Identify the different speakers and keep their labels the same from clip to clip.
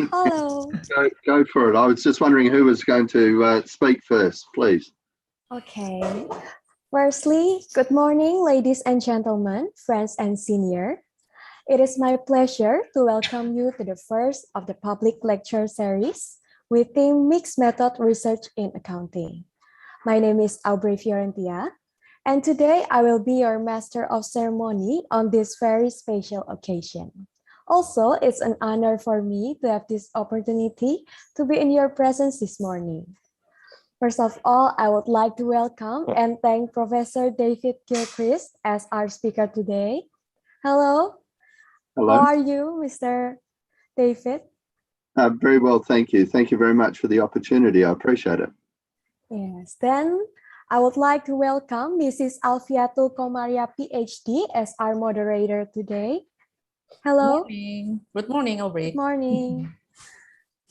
Speaker 1: Hello.
Speaker 2: Go for it. I was just wondering who was going to speak first, please.
Speaker 1: Okay. Firstly, good morning, ladies and gentlemen, friends and seniors. It is my pleasure to welcome you to the first of the public lecture series with theme Mixed Method Research in Accounting. My name is Aubrey Fiorentia, and today I will be your master of ceremony on this very special occasion. Also, it's an honor for me to have this opportunity to be in your presence this morning. First of all, I would like to welcome and thank Professor David Gilchrist as our speaker today. Hello.
Speaker 2: Hello.
Speaker 1: How are you, Mr. David?
Speaker 2: Very well, thank you. Thank you very much for the opportunity. I appreciate it.
Speaker 1: Yes, then I would like to welcome Mrs. Alfiyatul Qomariyah, Ph.D. as our moderator today. Hello.
Speaker 3: Good morning, Aubrey.
Speaker 1: Good morning.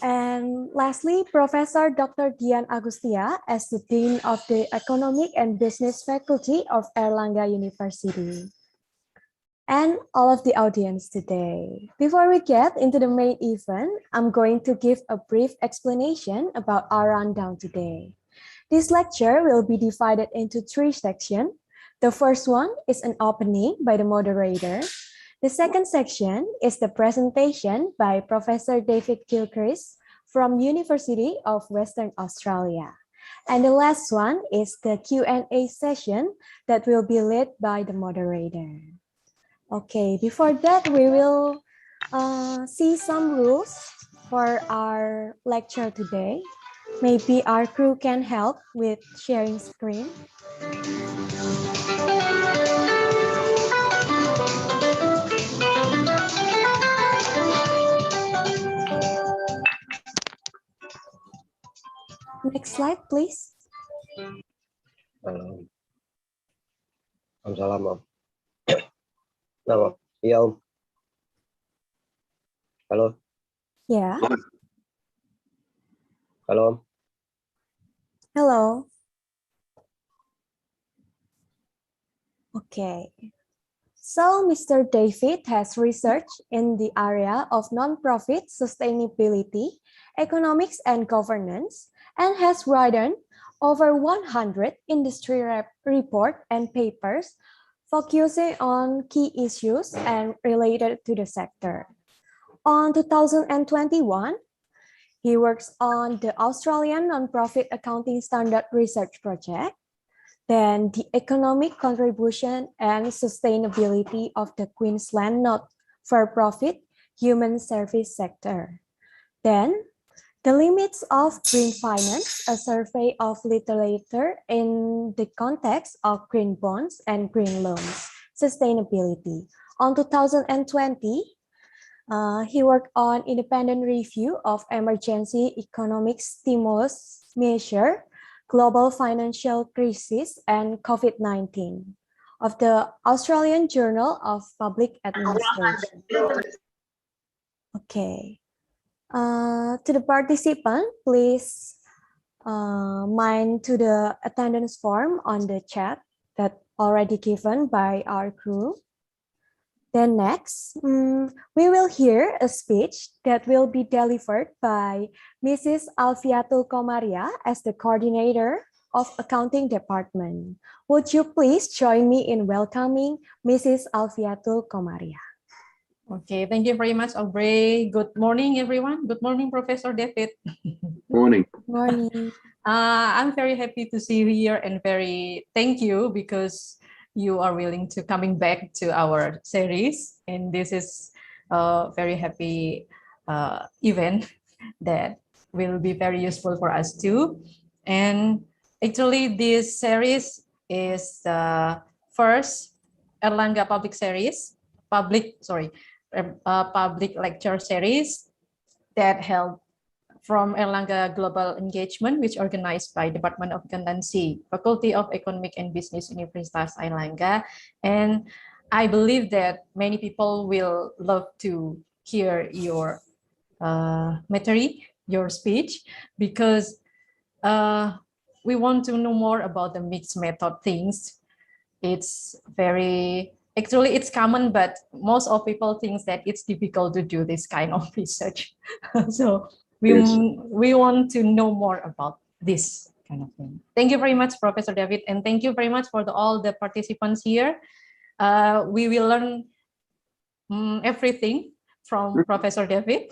Speaker 1: And lastly, Professor Dr. Dian Agustia as the Dean of the Economic and Business Faculty of Airlangga University. And all of the audience today. Before we get into the main event, I'm going to give a brief explanation about our rundown today. This lecture will be divided into 3 sections. The first one is an opening by the moderator. The second section is the presentation by Professor David Gilchrist from University of Western Australia. And the last one is the Q&A session that will be led by the moderator. Okay, before that, we will see some rules for our lecture today. Maybe our crew can help with sharing screen. Next slide, please.
Speaker 4: Assalamualaikum. Halo. Iya, Om. Halo.
Speaker 1: Yeah.
Speaker 4: Halo, Om.
Speaker 1: Hello. Okay. So, Mr. David has researched in the area of nonprofit sustainability, economics, and governance, and has written over 100 industry reports and papers focusing on key issues and related to the sector. On 2021, he works on the Australian Nonprofit Accounting Standard Research Project, then the economic contribution and sustainability of the Queensland not-for-profit human service sector. Then, the limits of green finance, a survey of literature in the context of green bonds and green loans, sustainability. On 2020, he worked on independent review of emergency economic stimulus measure, global financial crisis, and COVID-19 of the Australian Journal of Public Administration. Okay. To the participant, please mind to the attendance form on the chat that already given by our crew. Then next, we will hear a speech that will be delivered by Mrs. Alfiyatul Qomariyah as the coordinator of Accounting Department. Would you please join me in welcoming Mrs. Alfiyatul Qomariyah?
Speaker 3: Okay, thank you very much, Aubrey. Good morning, everyone. Good morning, Professor David.
Speaker 2: Morning.
Speaker 1: Morning.
Speaker 3: I'm very happy to see you here and thank you because you are willing to coming back to our series. And this is a very happy event that will be very useful for us too. And actually, this series is the first Airlangga public lecture series that held from Airlangga Global Engagement, which organized by Department of Accountancy, Faculty of Economic and Business, Universitas Airlangga. And I believe that many people will love to hear your material, your speech, because we want to know more about the mixed method things. It's very actually it's common, but most of people think that it's difficult to do this kind of research. So
Speaker 2: Yes.
Speaker 3: we want to know more about this kind of thing. Thank you very much, Professor David, and thank you very much for all the participants here. We will learn everything from Professor David,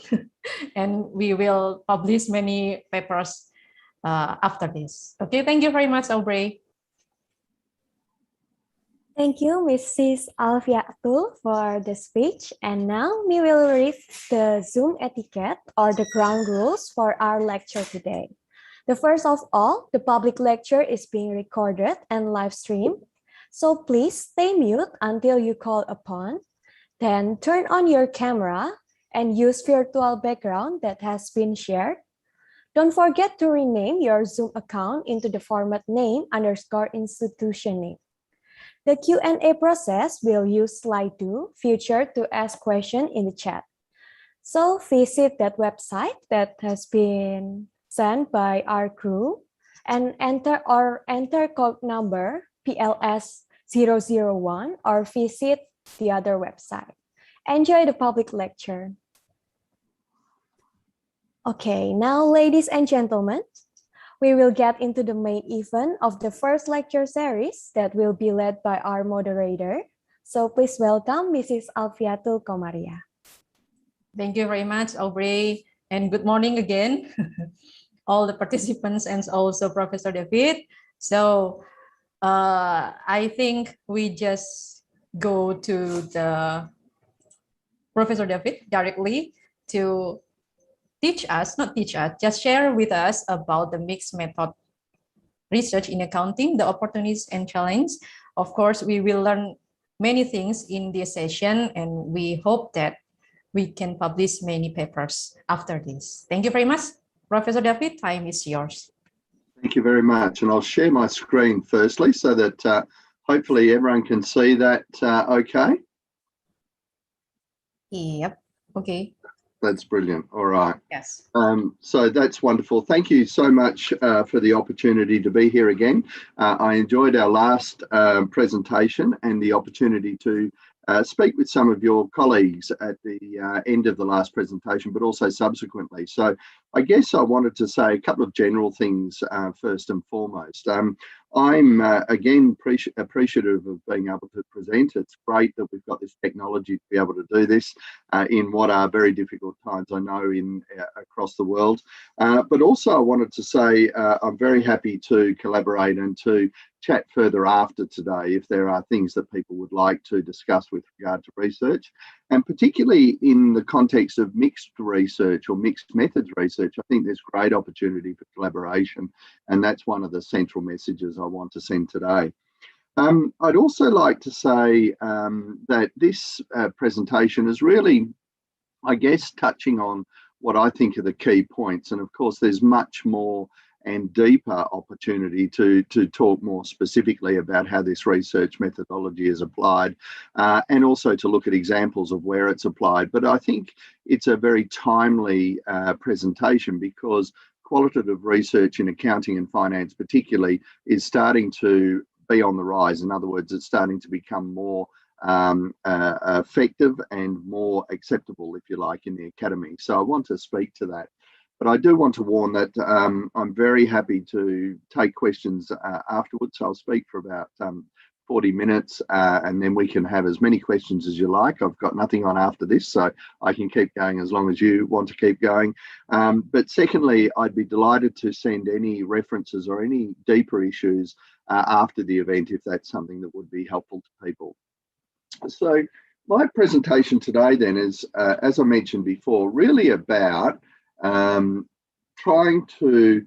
Speaker 3: and we will publish many papers after this. Okay, thank you very much, Aubrey.
Speaker 1: Thank you, Mrs. Alfiyatul, for the speech. And now we will read the Zoom etiquette or the ground rules for our lecture today. The first of all, the public lecture is being recorded and live streamed. So please stay mute until you call upon. Then turn on your camera and use virtual background that has been shared. Don't forget to rename your Zoom account into the format name_institution name. The Q&A process will use Slido feature to ask questions in the chat. So visit that website that has been sent by our crew and enter code number PLS001 or visit the other website. Enjoy the public lecture. Okay, now ladies and gentlemen, we will get into the main event of the first lecture series that will be led by our moderator. So please welcome Mrs. Alfiyatul Qomariyah.
Speaker 3: Thank you very much, Aubrey, and good morning again, all the participants and also Professor David. So I think we just go to the Professor David directly to just share with us about the mixed method research in accounting, the opportunities and challenges. Of course, we will learn many things in this session, and we hope that we can publish many papers after this. Thank you very much. Professor David, time is yours.
Speaker 2: Thank you very much. And I'll share my screen firstly so that hopefully everyone can see that okay.
Speaker 3: Yep, okay.
Speaker 2: That's brilliant. All right.
Speaker 3: Yes.
Speaker 2: So that's wonderful. Thank you so much for the opportunity to be here again. I enjoyed our last presentation and the opportunity to speak with some of your colleagues at the end of the last presentation, but also subsequently. So I guess I wanted to say a couple of general things first and foremost. I'm again appreciative of being able to present. It's great that we've got this technology to be able to do this in what are very difficult times, I know, across the world. But also I wanted to say I'm very happy to collaborate and to chat further after today if there are things that people would like to discuss with regard to research, and particularly in the context of mixed research or mixed methods research. I think there's great opportunity for collaboration, and that's one of the central messages I want to send today. I'd also like to say that this presentation is really, I guess, touching on what I think are the key points, and of course there's much more and deeper opportunity to talk more specifically about how this research methodology is applied, and also to look at examples of where it's applied. But I think it's a very timely presentation because qualitative research in accounting and finance particularly is starting to be on the rise. In other words, it's starting to become more effective and more acceptable, if you like, in the academy. So I want to speak to that. But I do want to warn that I'm very happy to take questions afterwards. So I'll speak for about 40 minutes and then we can have as many questions as you like. I've got nothing on after this, so I can keep going as long as you want to keep going. But secondly, I'd be delighted to send any references or any deeper issues after the event if that's something that would be helpful to people. So my presentation today then is, as I mentioned before, really about trying to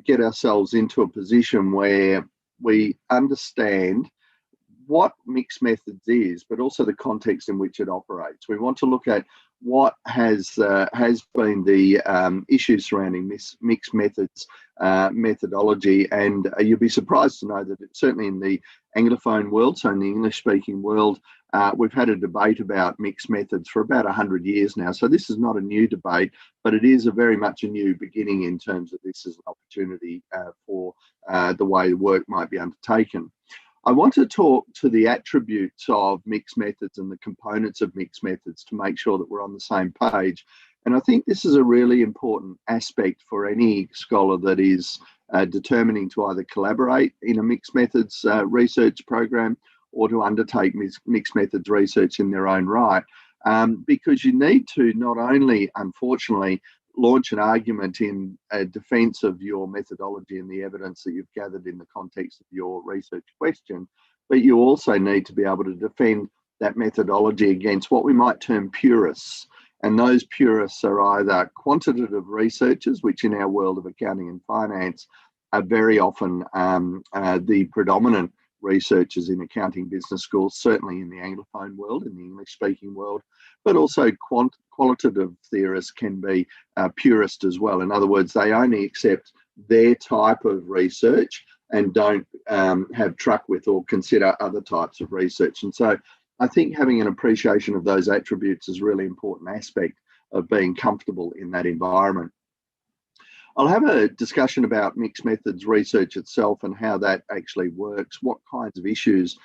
Speaker 2: get ourselves into a position where we understand what mixed methods is, but also the context in which it operates. We want to look at what has been the issues surrounding mixed methods methodology, and you'll be surprised to know that certainly in the Anglophone world, so in the English-speaking world, we've had a debate about mixed methods for about 100 years now. So this is not a new debate, but it is very much a new beginning in terms of this as an opportunity for the way work might be undertaken. I want to talk to the attributes of mixed methods and the components of mixed methods to make sure that we're on the same page. And I think this is a really important aspect for any scholar that is determining to either collaborate in a mixed methods research program or to undertake mixed methods research in their own right. Because you need to not only, unfortunately, launch an argument in defence of your methodology and the evidence that you've gathered in the context of your research question, but you also need to be able to defend that methodology against what we might term purists. And those purists are either quantitative researchers, which in our world of accounting and finance are very often the predominant researchers in accounting business schools, certainly in the Anglophone world, in the English-speaking world, but also qualitative theorists can be purist as well. In other words, they only accept their type of research and don't have truck with or consider other types of research. And so I think having an appreciation of those attributes is a really important aspect of being comfortable in that environment. I'll have a discussion about mixed methods research itself and how that actually works, what kinds of issues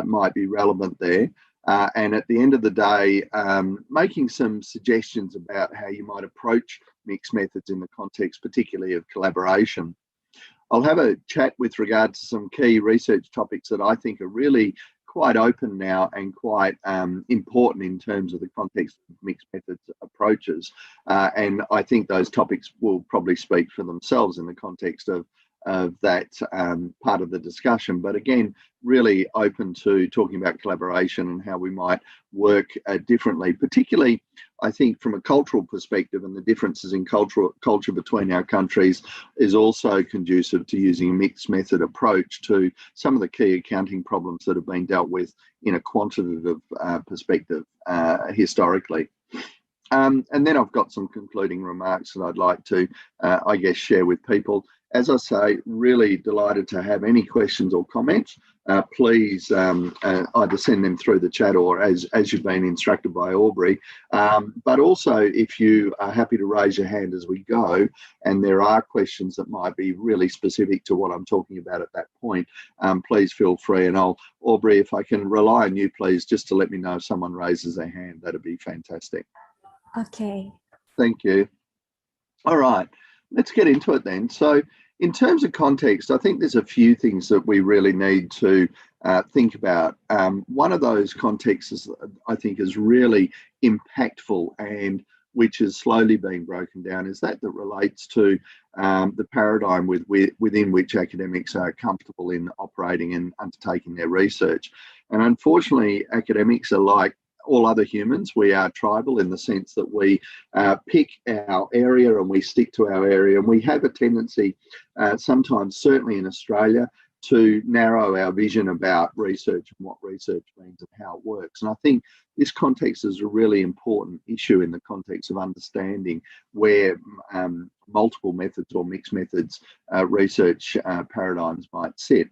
Speaker 2: might be relevant there. And at the end of the day, making some suggestions about how you might approach mixed methods in the context, particularly of collaboration. I'll have a chat with regard to some key research topics that I think are really quite open now and quite important in terms of the context of mixed methods approaches. And I think those topics will probably speak for themselves in the context of that part of the discussion. But again, really open to talking about collaboration and how we might work differently, particularly, I think, from a cultural perspective, and the differences in culture between our countries is also conducive to using a mixed method approach to some of the key accounting problems that have been dealt with in a quantitative perspective historically. And then I've got some concluding remarks that I'd like to, I guess, share with people. As I say, really delighted to have any questions or comments. Please either send them through the chat or as you've been instructed by Aubrey. But also, if you are happy to raise your hand as we go, and there are questions that might be really specific to what I'm talking about at that point, please feel free. And Aubrey, if I can rely on you, please, just to let me know if someone raises their hand, that'd be fantastic.
Speaker 1: Okay.
Speaker 2: Thank you. All right, let's get into it then. So in terms of context, I think there's a few things that we really need to think about. One of those contexts I think is really impactful and which is slowly being broken down is that relates to the paradigm within which academics are comfortable in operating and undertaking their research. And unfortunately, academics are like all other humans. We are tribal in the sense that we pick our area and we stick to our area, and we have a tendency sometimes, certainly in Australia, to narrow our vision about research and what research means and how it works. And I think this context is a really important issue in the context of understanding where multiple methods or mixed methods research paradigms might sit.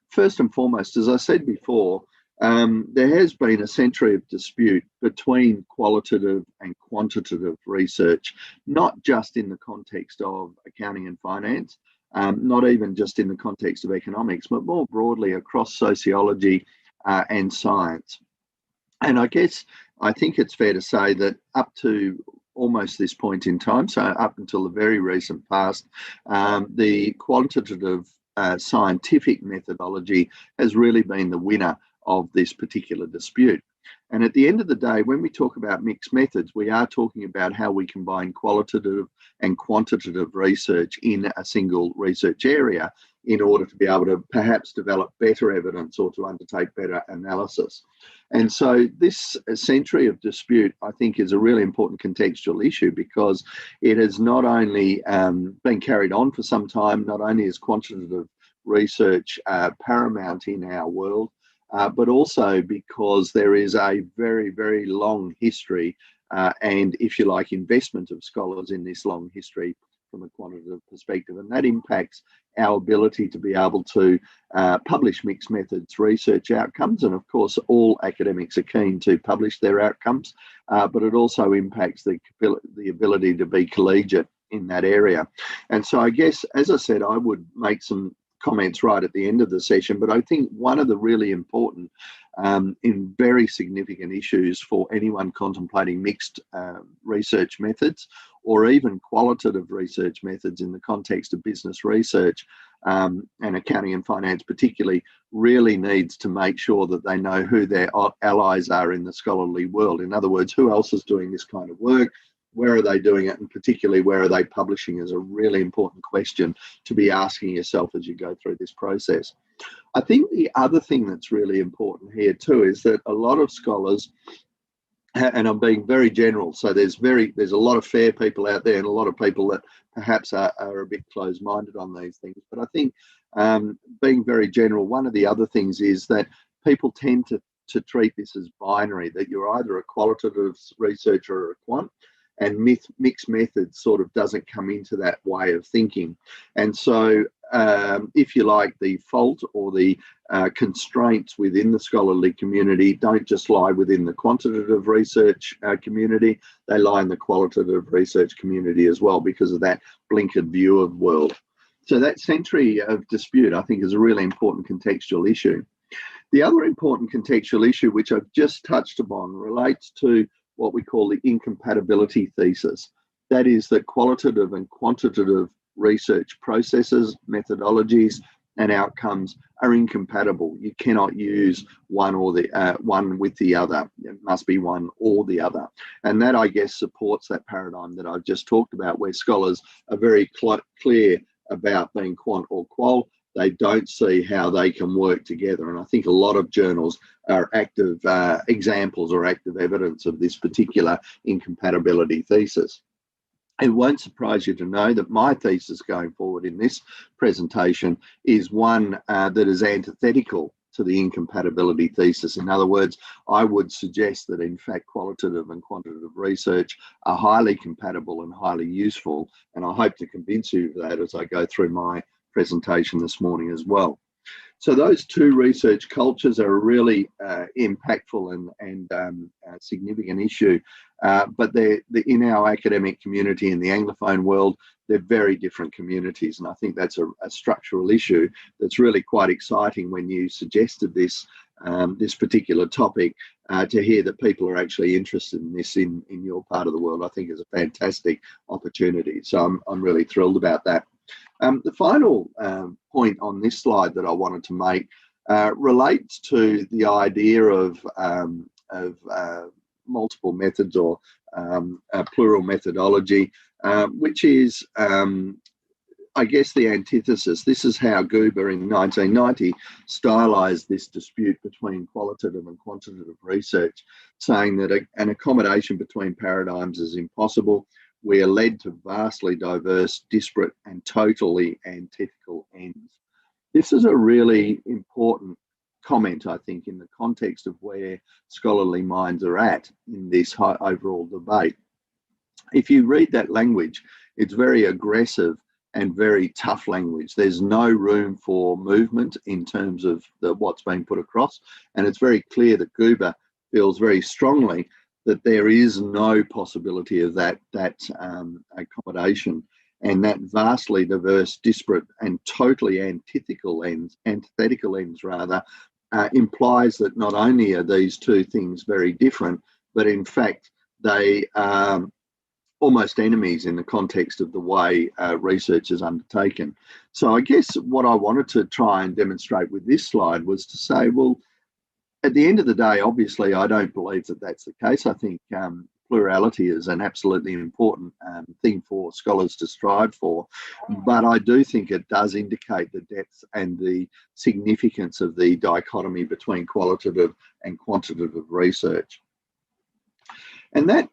Speaker 2: First and foremost, as I said before, there has been a century of dispute between qualitative and quantitative research, not just in the context of accounting and finance, not even just in the context of economics, but more broadly across sociology and science. And I think it's fair to say that up to almost this point in time, so up until the very recent past, the quantitative scientific methodology has really been the winner of this particular dispute. And at the end of the day, when we talk about mixed methods, we are talking about how we combine qualitative and quantitative research in a single research area in order to be able to perhaps develop better evidence or to undertake better analysis. And so this century of dispute, I think, is a really important contextual issue because it has not only been carried on for some time, not only is quantitative research paramount in our world, but also because there is a very, very long history and, if you like, investment of scholars in this long history from a quantitative perspective. And that impacts our ability to be able to publish mixed methods research outcomes. And of course, all academics are keen to publish their outcomes, but it also impacts the ability to be collegiate in that area. And so I guess, as I said, I would make some comments right at the end of the session, but I think one of the really important in very significant issues for anyone contemplating mixed research methods or even qualitative research methods in the context of business research and accounting and finance particularly, really needs to make sure that they know who their allies are in the scholarly world. In other words, who else is doing this kind of work? Where are they doing it? And particularly, where are they publishing is a really important question to be asking yourself as you go through this process. I think the other thing that's really important here too is that a lot of scholars, and I'm being very general, so there's a lot of fair people out there and a lot of people that perhaps are a bit closed-minded on these things. But I think being very general, one of the other things is that people tend to treat this as binary, that you're either a qualitative researcher or a quant, and mixed methods sort of doesn't come into that way of thinking. And so if you like, the fault or the constraints within the scholarly community don't just lie within the quantitative research community, they lie in the qualitative research community as well because of that blinkered view of world. So that century of dispute, I think, is a really important contextual issue. The other important contextual issue, which I've just touched upon, relates to what we call the incompatibility thesis. That is that qualitative and quantitative research processes, methodologies, and outcomes are incompatible. You cannot use one or the one with the other. It must be one or the other. And that, I guess, supports that paradigm that I've just talked about, where scholars are very clear about being quant or qual. They don't see how they can work together. And I think a lot of journals are active examples or active evidence of this particular incompatibility thesis. It won't surprise you to know that my thesis going forward in this presentation is one that is antithetical to the incompatibility thesis. In other words, I would suggest that in fact qualitative and quantitative research are highly compatible and highly useful. And I hope to convince you of that as I go through my presentation this morning as well. So those two research cultures are a really impactful and significant issue, but they're in our academic community in the Anglophone world, they're very different communities. And I think that's a structural issue that's really quite exciting when you suggested this, this particular topic, to hear that people are actually interested in this in your part of the world, I think is a fantastic opportunity. So I'm really thrilled about that. The final point on this slide that I wanted to make relates to the idea of multiple methods or plural methodology, which is, I guess, the antithesis. This is how Guber in 1990 stylized this dispute between qualitative and quantitative research, saying that an accommodation between paradigms is impossible. We are led to vastly diverse, disparate, and totally antithetical ends. This is a really important comment, I think, in the context of where scholarly minds are at in this overall debate. If you read that language, it's very aggressive and very tough language. There's no room for movement in terms of what's being put across. And it's very clear that Guber feels very strongly that there is no possibility of that accommodation, and that vastly diverse, disparate, and totally antithetical ends implies that not only are these two things very different, but in fact they are almost enemies in the context of the way research is undertaken. So I guess what I wanted to try and demonstrate with this slide was to say, well, at the end of the day, obviously, I don't believe that that's the case. I think plurality is an absolutely important thing for scholars to strive for. But I do think it does indicate the depth and the significance of the dichotomy between qualitative and quantitative research. And that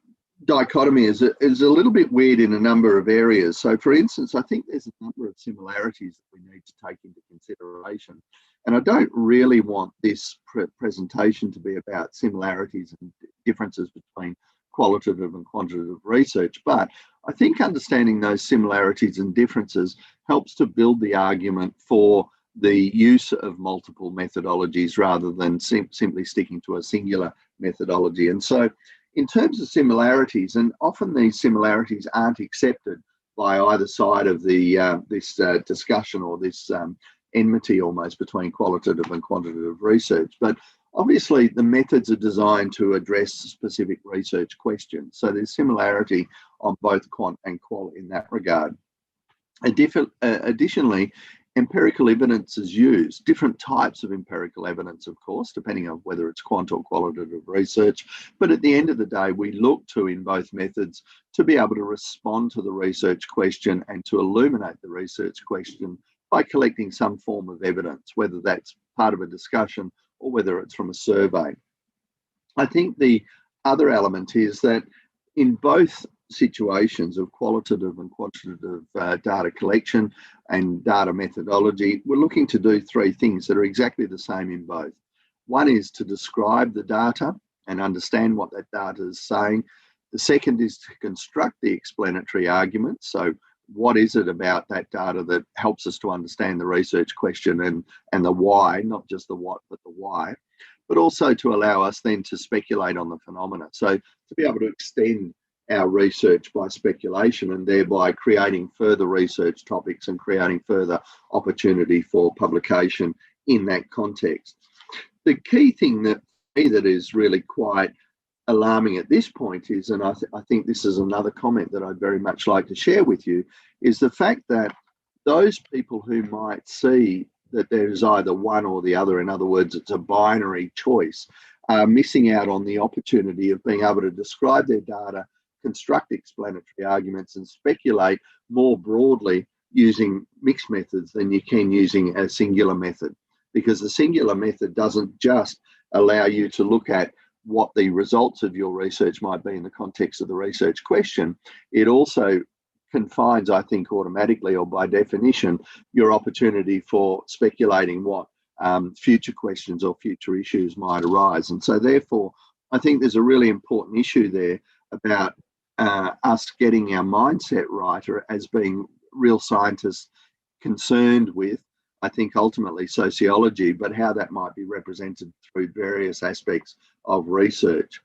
Speaker 2: dichotomy is a little bit weird in a number of areas. So, for instance, I think there's a number of similarities that we need to take into consideration. And I don't really want this presentation to be about similarities and differences between qualitative and quantitative research, but I think understanding those similarities and differences helps to build the argument for the use of multiple methodologies rather than simply sticking to a singular methodology. And so in terms of similarities, and often these similarities aren't accepted by either side of the this discussion or this enmity almost between qualitative and quantitative research. But obviously, the methods are designed to address specific research questions. So there's similarity on both quant and qual in that regard. Additionally, empirical evidence is used, different types of empirical evidence, of course, depending on whether it's quant or qualitative research. But at the end of the day, we look to, in both methods, to be able to respond to the research question and to illuminate the research question by collecting some form of evidence, whether that's part of a discussion or whether it's from a survey. I think the other element is that in both situations of qualitative and quantitative data collection and data methodology, we're looking to do three things that are exactly the same in both. One is to describe the data and understand what that data is saying. The second is to construct the explanatory argument. So what is it about that data that helps us to understand the research question and the why, not just the what, but the why, but also to allow us then to speculate on the phenomena. So to be able to extend our research by speculation and thereby creating further research topics and creating further opportunity for publication in that context. The key thing that is really quite alarming at this point is, and I think this is another comment that I'd very much like to share with you, is the fact that those people who might see that there's either one or the other, in other words, it's a binary choice, are missing out on the opportunity of being able to describe their data, construct explanatory arguments and speculate more broadly using mixed methods than you can using a singular method, because the singular method doesn't just allow you to look at what the results of your research might be in the context of the research question. It also confines, I think, automatically or by definition, your opportunity for speculating what future questions or future issues might arise. And so therefore, I think there's a really important issue there about us getting our mindset right as being real scientists concerned with, I think, ultimately sociology, but how that might be represented through various aspects of research.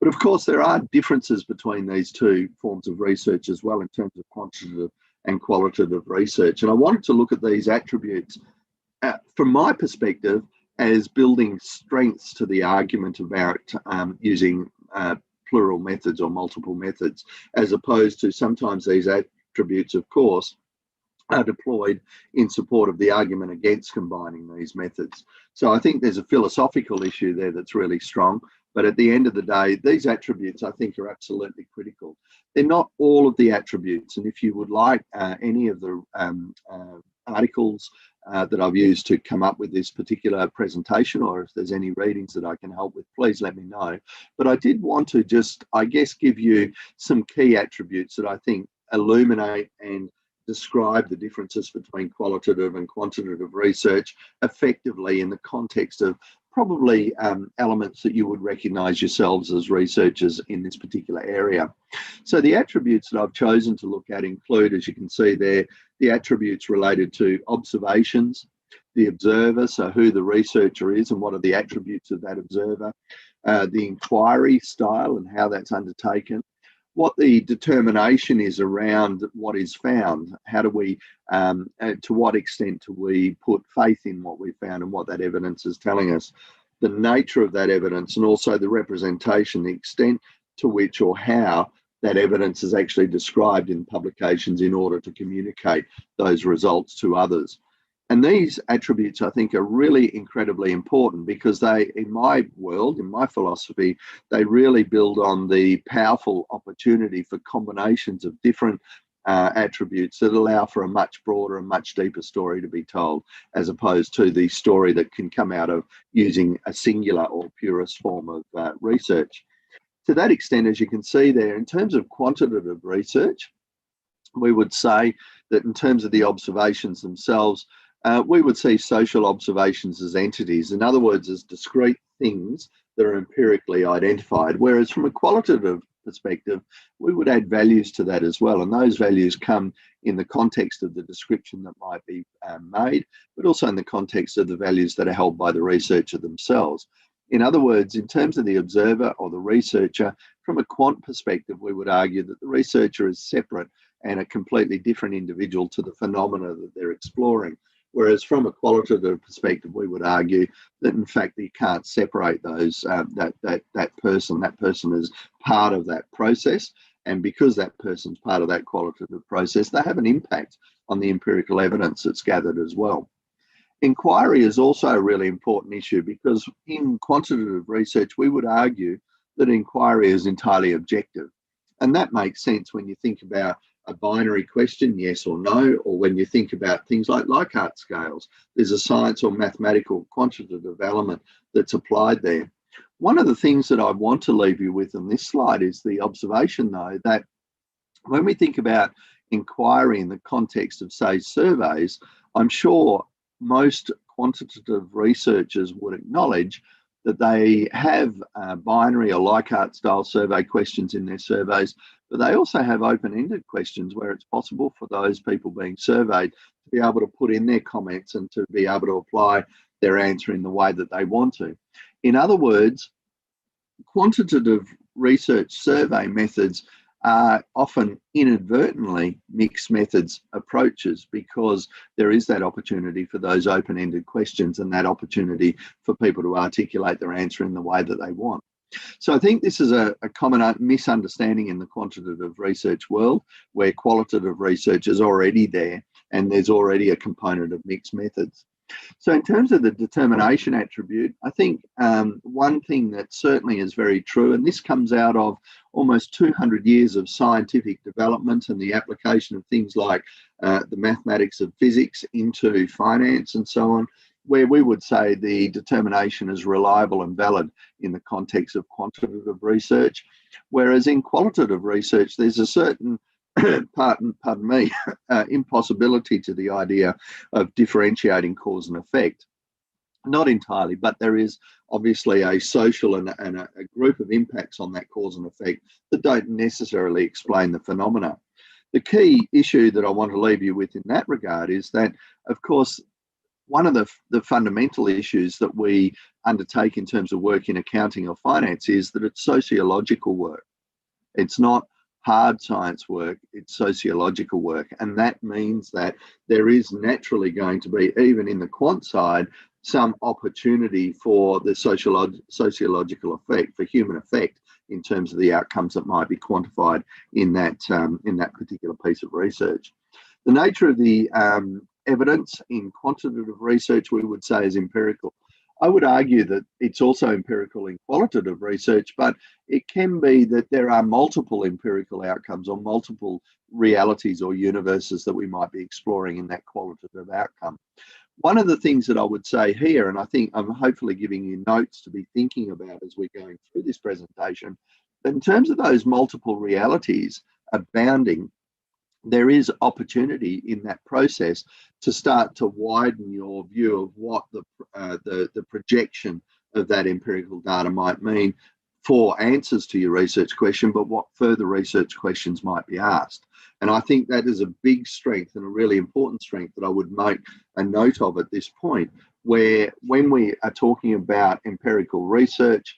Speaker 2: But of course, there are differences between these two forms of research as well in terms of quantitative and qualitative research. And I wanted to look at these attributes from my perspective as building strengths to the argument about using plural methods or multiple methods, as opposed to sometimes these attributes, of course, are deployed in support of the argument against combining these methods. So I think there's a philosophical issue there that's really strong, but at the end of the day, these attributes I think are absolutely critical. They're not all of the attributes, and if you would like any of the articles that I've used to come up with this particular presentation, or if there's any readings that I can help with, please let me know. But I did want to just, I guess, give you some key attributes that I think illuminate and describe the differences between qualitative and quantitative research effectively in the context of probably elements that you would recognize yourselves as researchers in this particular area. So the attributes that I've chosen to look at include, as you can see there, the attributes related to observations, the observer, so who the researcher is and what are the attributes of that observer, the inquiry style and how that's undertaken, what the determination is around what is found. How do we, to what extent do we put faith in what we found and what that evidence is telling us, the nature of that evidence, and also the representation, the extent to which or how that evidence is actually described in publications in order to communicate those results to others. And these attributes, I think, are really incredibly important because they, in my world, in my philosophy, they really build on the powerful opportunity for combinations of different attributes that allow for a much broader and much deeper story to be told, as opposed to the story that can come out of using a singular or purist form of research. To that extent, as you can see there, in terms of quantitative research, we would say that in terms of the observations themselves, we would see social observations as entities, in other words, as discrete things that are empirically identified, whereas from a qualitative perspective, we would add values to that as well. And those values come in the context of the description that might be made, but also in the context of the values that are held by the researcher themselves. In other words, in terms of the observer or the researcher, from a quant perspective, we would argue that the researcher is separate and a completely different individual to the phenomena that they're exploring. Whereas from a qualitative perspective, we would argue that in fact you can't separate those that person is part of that process, and because that person's part of that qualitative process, they have an impact on the empirical evidence that's gathered as well. Inquiry is also a really important issue because in quantitative research, we would argue that inquiry is entirely objective. And that makes sense when you think about a binary question, yes or no, or when you think about things like Likert scales, there's a science or mathematical quantitative element that's applied there. One of the things that I want to leave you with on this slide is the observation, though, that when we think about inquiry in the context of, say, surveys, I'm sure most quantitative researchers would acknowledge that they have binary or Likert style survey questions in their surveys, but they also have open-ended questions where it's possible for those people being surveyed to be able to put in their comments and to be able to apply their answer in the way that they want to. In other words, quantitative research survey methods are often inadvertently mixed methods approaches because there is that opportunity for those open-ended questions and that opportunity for people to articulate their answer in the way that they want. So I think this is a common misunderstanding in the quantitative research world, where qualitative research is already there and there's already a component of mixed methods. So in terms of the determination attribute, I think one thing that certainly is very true, and this comes out of almost 200 years of scientific development and the application of things like the mathematics of physics into finance and so on, where we would say the determination is reliable and valid in the context of quantitative research, whereas in qualitative research, there's a certain pardon me, impossibility to the idea of differentiating cause and effect. Not entirely, but there is obviously a social and a group of impacts on that cause and effect that don't necessarily explain the phenomena. The key issue that I want to leave you with in that regard is that, of course, one of the fundamental issues that we undertake in terms of work in accounting or finance is that it's sociological work. It's not hard science work, it's sociological work. And that means that there is naturally going to be, even in the quant side, some opportunity for the sociological effect, for human effect, in terms of the outcomes that might be quantified in that particular piece of research. The nature of the evidence in quantitative research, we would say, is empirical. I would argue that it's also empirical in qualitative research, but it can be that there are multiple empirical outcomes or multiple realities or universes that we might be exploring in that qualitative outcome. One of the things that I would say here, and I think I'm hopefully giving you notes to be thinking about as we're going through this presentation, that in terms of those multiple realities abounding, there is opportunity in that process to start to widen your view of what the projection of that empirical data might mean for answers to your research question, but what further research questions might be asked. And I think that is a big strength and a really important strength that I would make a note of at this point, where when we are talking about empirical research,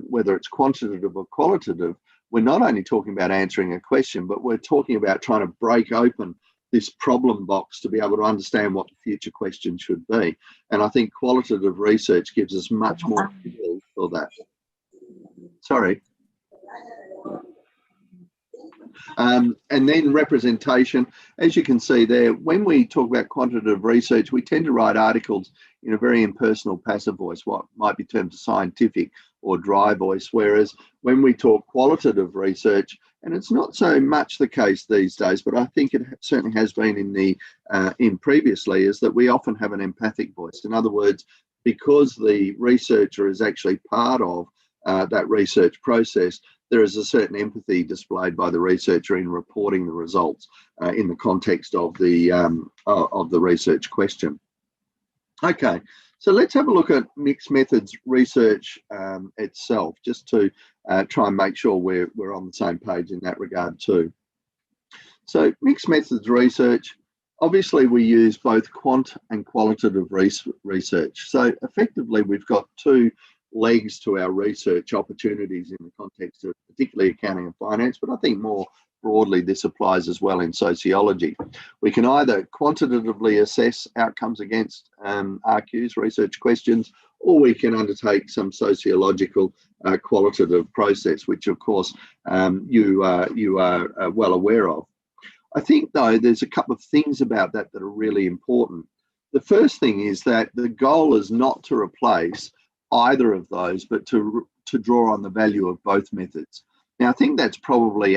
Speaker 2: whether it's quantitative or qualitative, we're not only talking about answering a question, but we're talking about trying to break open this problem box to be able to understand what the future question should be. And I think qualitative research gives us much more skills for that. Sorry. And then representation, as you can see there, when we talk about quantitative research, we tend to write articles in a very impersonal passive voice, what might be termed a scientific or dry voice, whereas when we talk qualitative research, and it's not so much the case these days, but I think it certainly has been in previously, is that we often have an empathic voice. In other words, because the researcher is actually part of that research process, there is a certain empathy displayed by the researcher in reporting the results in the context of the research question. Okay, so let's have a look at mixed methods research itself, just to try and make sure we're on the same page in that regard too. So mixed methods research, obviously we use both quant and qualitative research. So effectively we've got two legs to our research opportunities in the context of particularly accounting and finance, but I think more broadly this applies as well in sociology. We can either quantitatively assess outcomes against RQs, research questions, or we can undertake some sociological qualitative process, which of course you are well aware of. I think though there's a couple of things about that that are really important. The first thing is that the goal is not to replace either of those, but to draw on the value of both methods. Now, I think that's probably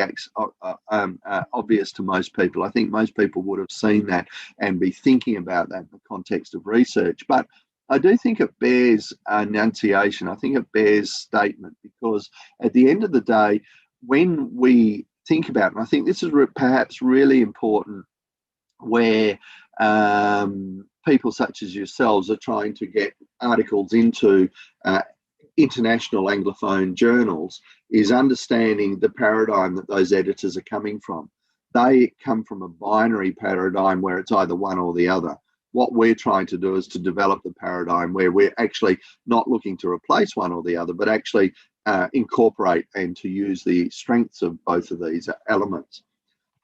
Speaker 2: obvious to most people. I think most people would have seen that and be thinking about that in the context of research. But I do think it bears enunciation. I think it bears statement, because at the end of the day, when we think about it, and I think this is perhaps really important where people such as yourselves are trying to get articles into international Anglophone journals, is understanding the paradigm that those editors are coming from. They come from a binary paradigm where it's either one or the other. What we're trying to do is to develop the paradigm where we're actually not looking to replace one or the other, but actually incorporate and to use the strengths of both of these elements.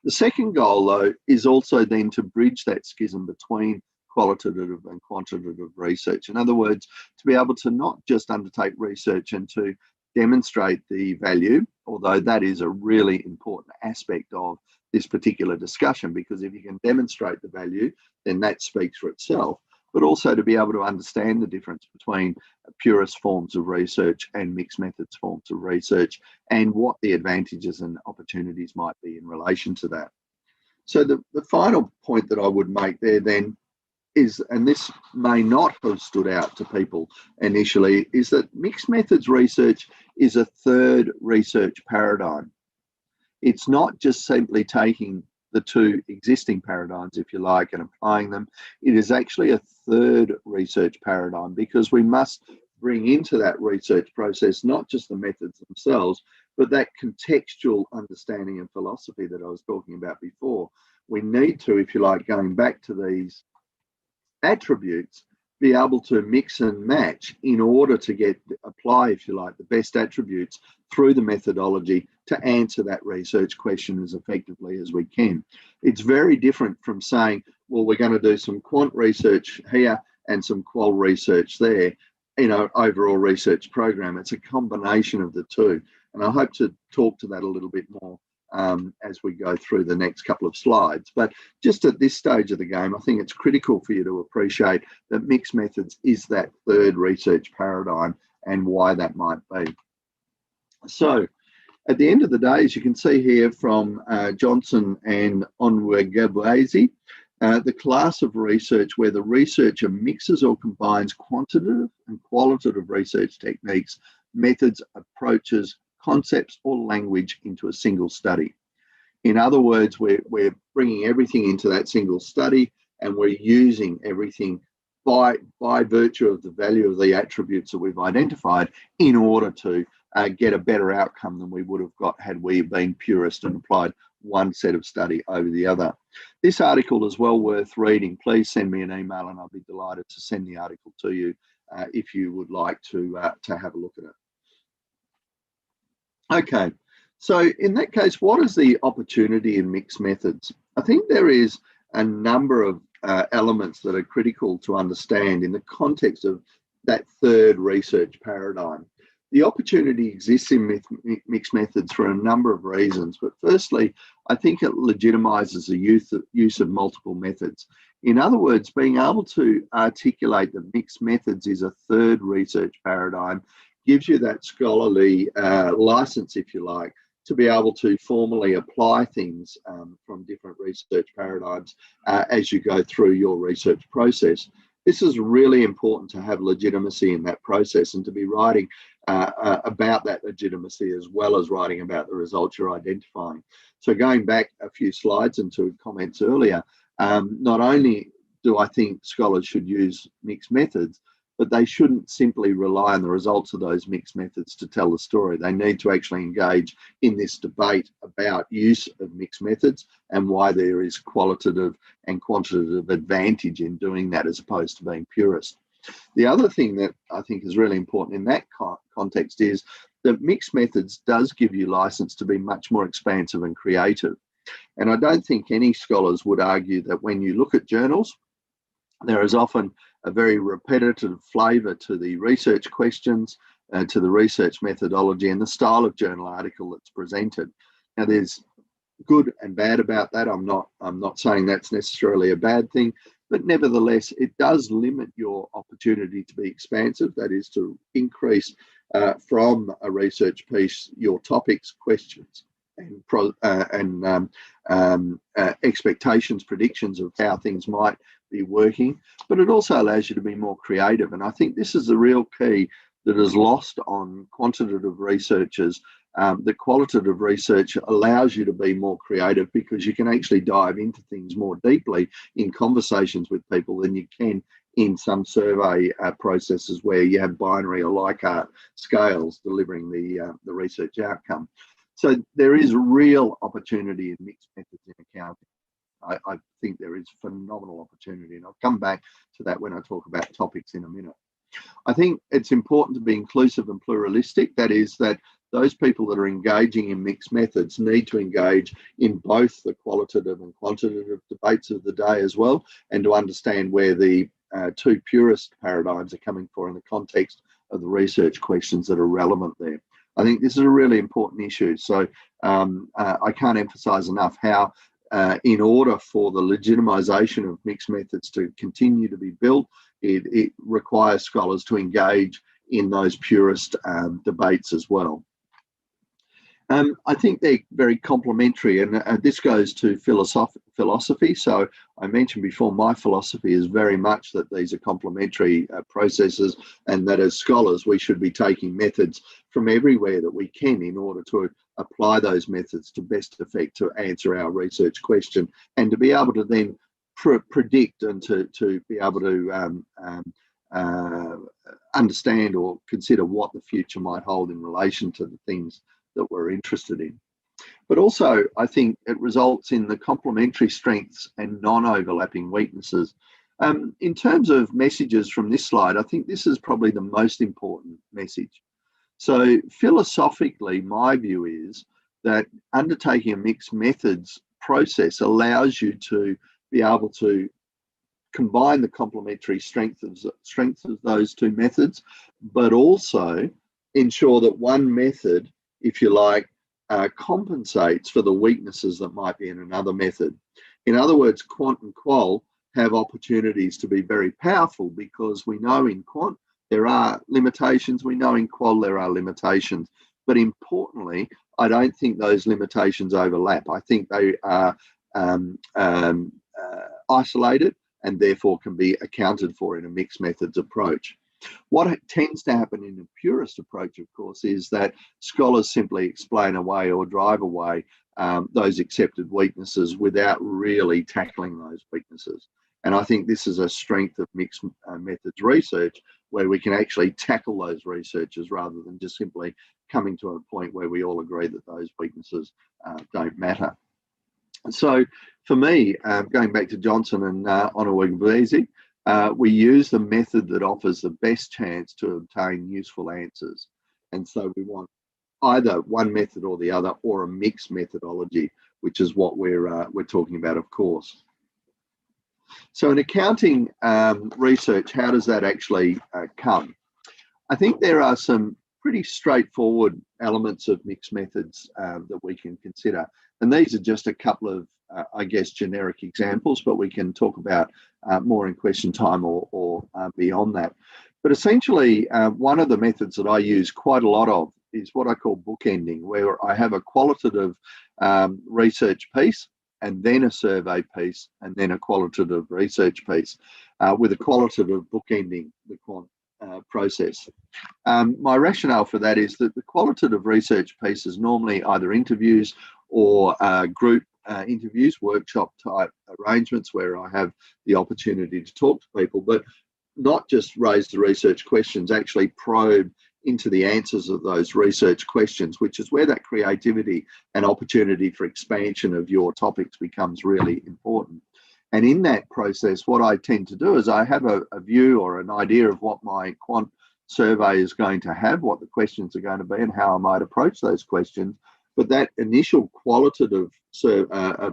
Speaker 2: The second goal, though, is also then to bridge that schism between qualitative and quantitative research. In other words, to be able to not just undertake research and to demonstrate the value, although that is a really important aspect of this particular discussion, because if you can demonstrate the value, then that speaks for itself, but also to be able to understand the difference between purist forms of research and mixed methods forms of research, and what the advantages and opportunities might be in relation to that. So the final point that I would make there then is, and this may not have stood out to people initially, is that mixed methods research is a third research paradigm. It's not just simply taking the two existing paradigms, if you like, and applying them. It is actually a third research paradigm, because we must bring into that research process not just the methods themselves, but that contextual understanding and philosophy that I was talking about before. We need to, if you like, going back to these attributes, be able to mix and match in order to apply, if you like, the best attributes through the methodology to answer that research question as effectively as we can. It's very different from saying, well, we're going to do some quant research here and some qual research there, overall research program. It's a combination of the two. And I hope to talk to that a little bit more as we go through the next couple of slides. But just at this stage of the game, I think it's critical for you to appreciate that mixed methods is that third research paradigm and why that might be. So at the end of the day, as you can see here from Johnson and Onwegabwezi, the class of research where the researcher mixes or combines quantitative and qualitative research techniques, methods, approaches, concepts or language into a single study. In other words, we're bringing everything into that single study, and we're using everything by virtue of the value of the attributes that we've identified in order to get a better outcome than we would have got had we been purist and applied one set of study over the other. This article is well worth reading. Please send me an email and I'll be delighted to send the article to you if you would like to have a look at it. Okay, so in that case, what is the opportunity in mixed methods? I think there is a number of elements that are critical to understand in the context of that third research paradigm. The opportunity exists in mixed methods for a number of reasons, but firstly, I think it legitimizes the use of multiple methods. In other words, being able to articulate that mixed methods is a third research paradigm gives you that scholarly license, if you like, to be able to formally apply things from different research paradigms as you go through your research process. This is really important to have legitimacy in that process and to be writing about that legitimacy as well as writing about the results you're identifying. So going back a few slides and to comments earlier, not only do I think scholars should use mixed methods, but they shouldn't simply rely on the results of those mixed methods to tell the story. They need to actually engage in this debate about use of mixed methods and why there is qualitative and quantitative advantage in doing that as opposed to being purist. The other thing that I think is really important in that context is that mixed methods does give you license to be much more expansive and creative. And I don't think any scholars would argue that when you look at journals, there is often a very repetitive flavour to the research questions, to the research methodology and the style of journal article that's presented. Now, there's good and bad about that. I'm not saying that's necessarily a bad thing, but nevertheless, it does limit your opportunity to be expansive. That is to increase from a research piece your topics, questions, and expectations, predictions of how things might be working. But it also allows you to be more creative. And I think this is the real key that is lost on quantitative researchers. The qualitative research allows you to be more creative because you can actually dive into things more deeply in conversations with people than you can in some survey processes where you have binary or Likert scales delivering the research outcome. So there is real opportunity in mixed methods in accounting. I think there is phenomenal opportunity, and I'll come back to that when I talk about topics in a minute. I think it's important to be inclusive and pluralistic. That is that those people that are engaging in mixed methods need to engage in both the qualitative and quantitative debates of the day as well, and to understand where the two purist paradigms are coming from in the context of the research questions that are relevant there. I think this is a really important issue. So I can't emphasize enough how in order for the legitimization of mixed methods to continue to be built, it requires scholars to engage in those purist debates as well. I think they're very complementary, and this goes to philosophy. So I mentioned before, my philosophy is very much that these are complementary processes, and that as scholars we should be taking methods from everywhere that we can in order to apply those methods to best effect to answer our research question, and to be able to then predict and to be able to understand or consider what the future might hold in relation to the things that we're interested in. But also, I think it results in the complementary strengths and non-overlapping weaknesses. In terms of messages from this slide, I think this is probably the most important message. So philosophically, my view is that undertaking a mixed methods process allows you to be able to combine the complementary strengths of those two methods, but also ensure that one method, if you like, compensates for the weaknesses that might be in another method. In other words, quant and qual have opportunities to be very powerful because we know in quant there are limitations, we know in qual there are limitations, but importantly, I don't think those limitations overlap. I think they are isolated and therefore can be accounted for in a mixed methods approach. What tends to happen in a purist approach, of course, is that scholars simply explain away or drive away those accepted weaknesses without really tackling those weaknesses. And I think this is a strength of mixed methods research, where we can actually tackle those researchers rather than just simply coming to a point where we all agree that those weaknesses don't matter. So for me, going back to Johnson and Onawugbeze, we use the method that offers the best chance to obtain useful answers. And so we want either one method or the other, or a mixed methodology, which is what we're talking about, of course. So in accounting research, how does that actually come? I think there are some pretty straightforward elements of mixed methods that we can consider. And these are just a couple of, I guess, generic examples, but we can talk about more in question time or beyond that. But essentially, one of the methods that I use quite a lot of is what I call bookending, where I have a qualitative research piece, and then a survey piece, and then a qualitative research piece, with a qualitative bookending the quant process. My rationale for that is that the qualitative research piece is normally either interviews or group interviews, workshop type arrangements where I have the opportunity to talk to people, but not just raise the research questions, actually probe into the answers of those research questions, which is where that creativity and opportunity for expansion of your topics becomes really important. And in that process, what I tend to do is I have a view or an idea of what my quant survey is going to have, what the questions are going to be, and how I might approach those questions. But that initial qualitative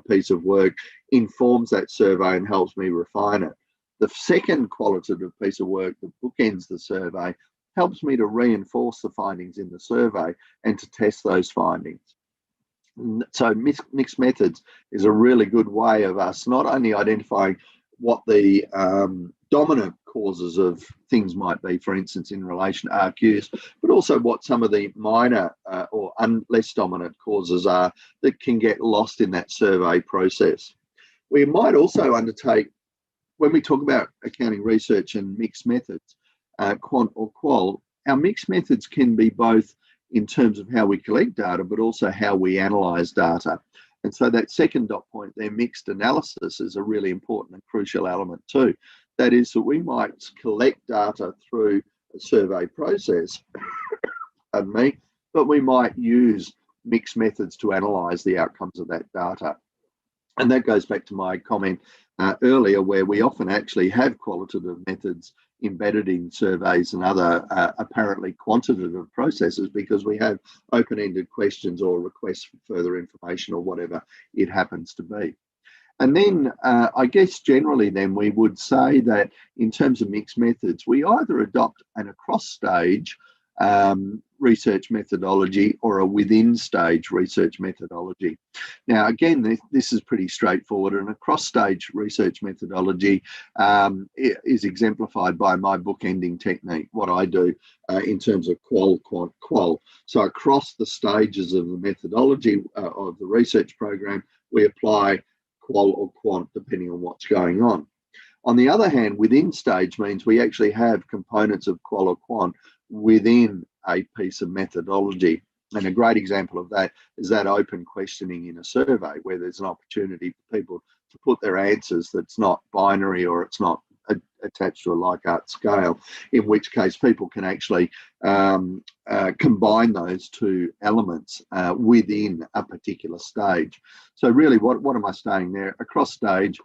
Speaker 2: piece of work informs that survey and helps me refine it. The second qualitative piece of work that bookends the survey helps me to reinforce the findings in the survey and to test those findings. So mixed methods is a really good way of us not only identifying what the dominant causes of things might be, for instance, in relation to RQs, but also what some of the minor or less dominant causes are that can get lost in that survey process. We might also undertake, when we talk about accounting research and mixed methods, quant or qual, our mixed methods can be both in terms of how we collect data, but also how we analyse data. And so that second dot point there, mixed analysis, is a really important and crucial element too. That is that we might collect data through a survey process, pardon me, but we might use mixed methods to analyse the outcomes of that data. And that goes back to my comment earlier, where we often actually have qualitative methods embedded in surveys and other apparently quantitative processes, because we have open-ended questions or requests for further information or whatever it happens to be. And then I guess generally then we would say that in terms of mixed methods, we either adopt an across-stage research methodology or a within-stage research methodology. Now, again, this is pretty straightforward. An across-stage research methodology is exemplified by my bookending technique, what I do in terms of qual, quant, qual. So across the stages of the methodology of the research program, we apply qual or quant depending on what's going on. On the other hand, within stage means we actually have components of qual or quant within a piece of methodology. And a great example of that is that open questioning in a survey, where there's an opportunity for people to put their answers that's not binary or it's not attached to a Likert scale, in which case people can actually combine those two elements within a particular stage. So really, what am I saying there? Across stage,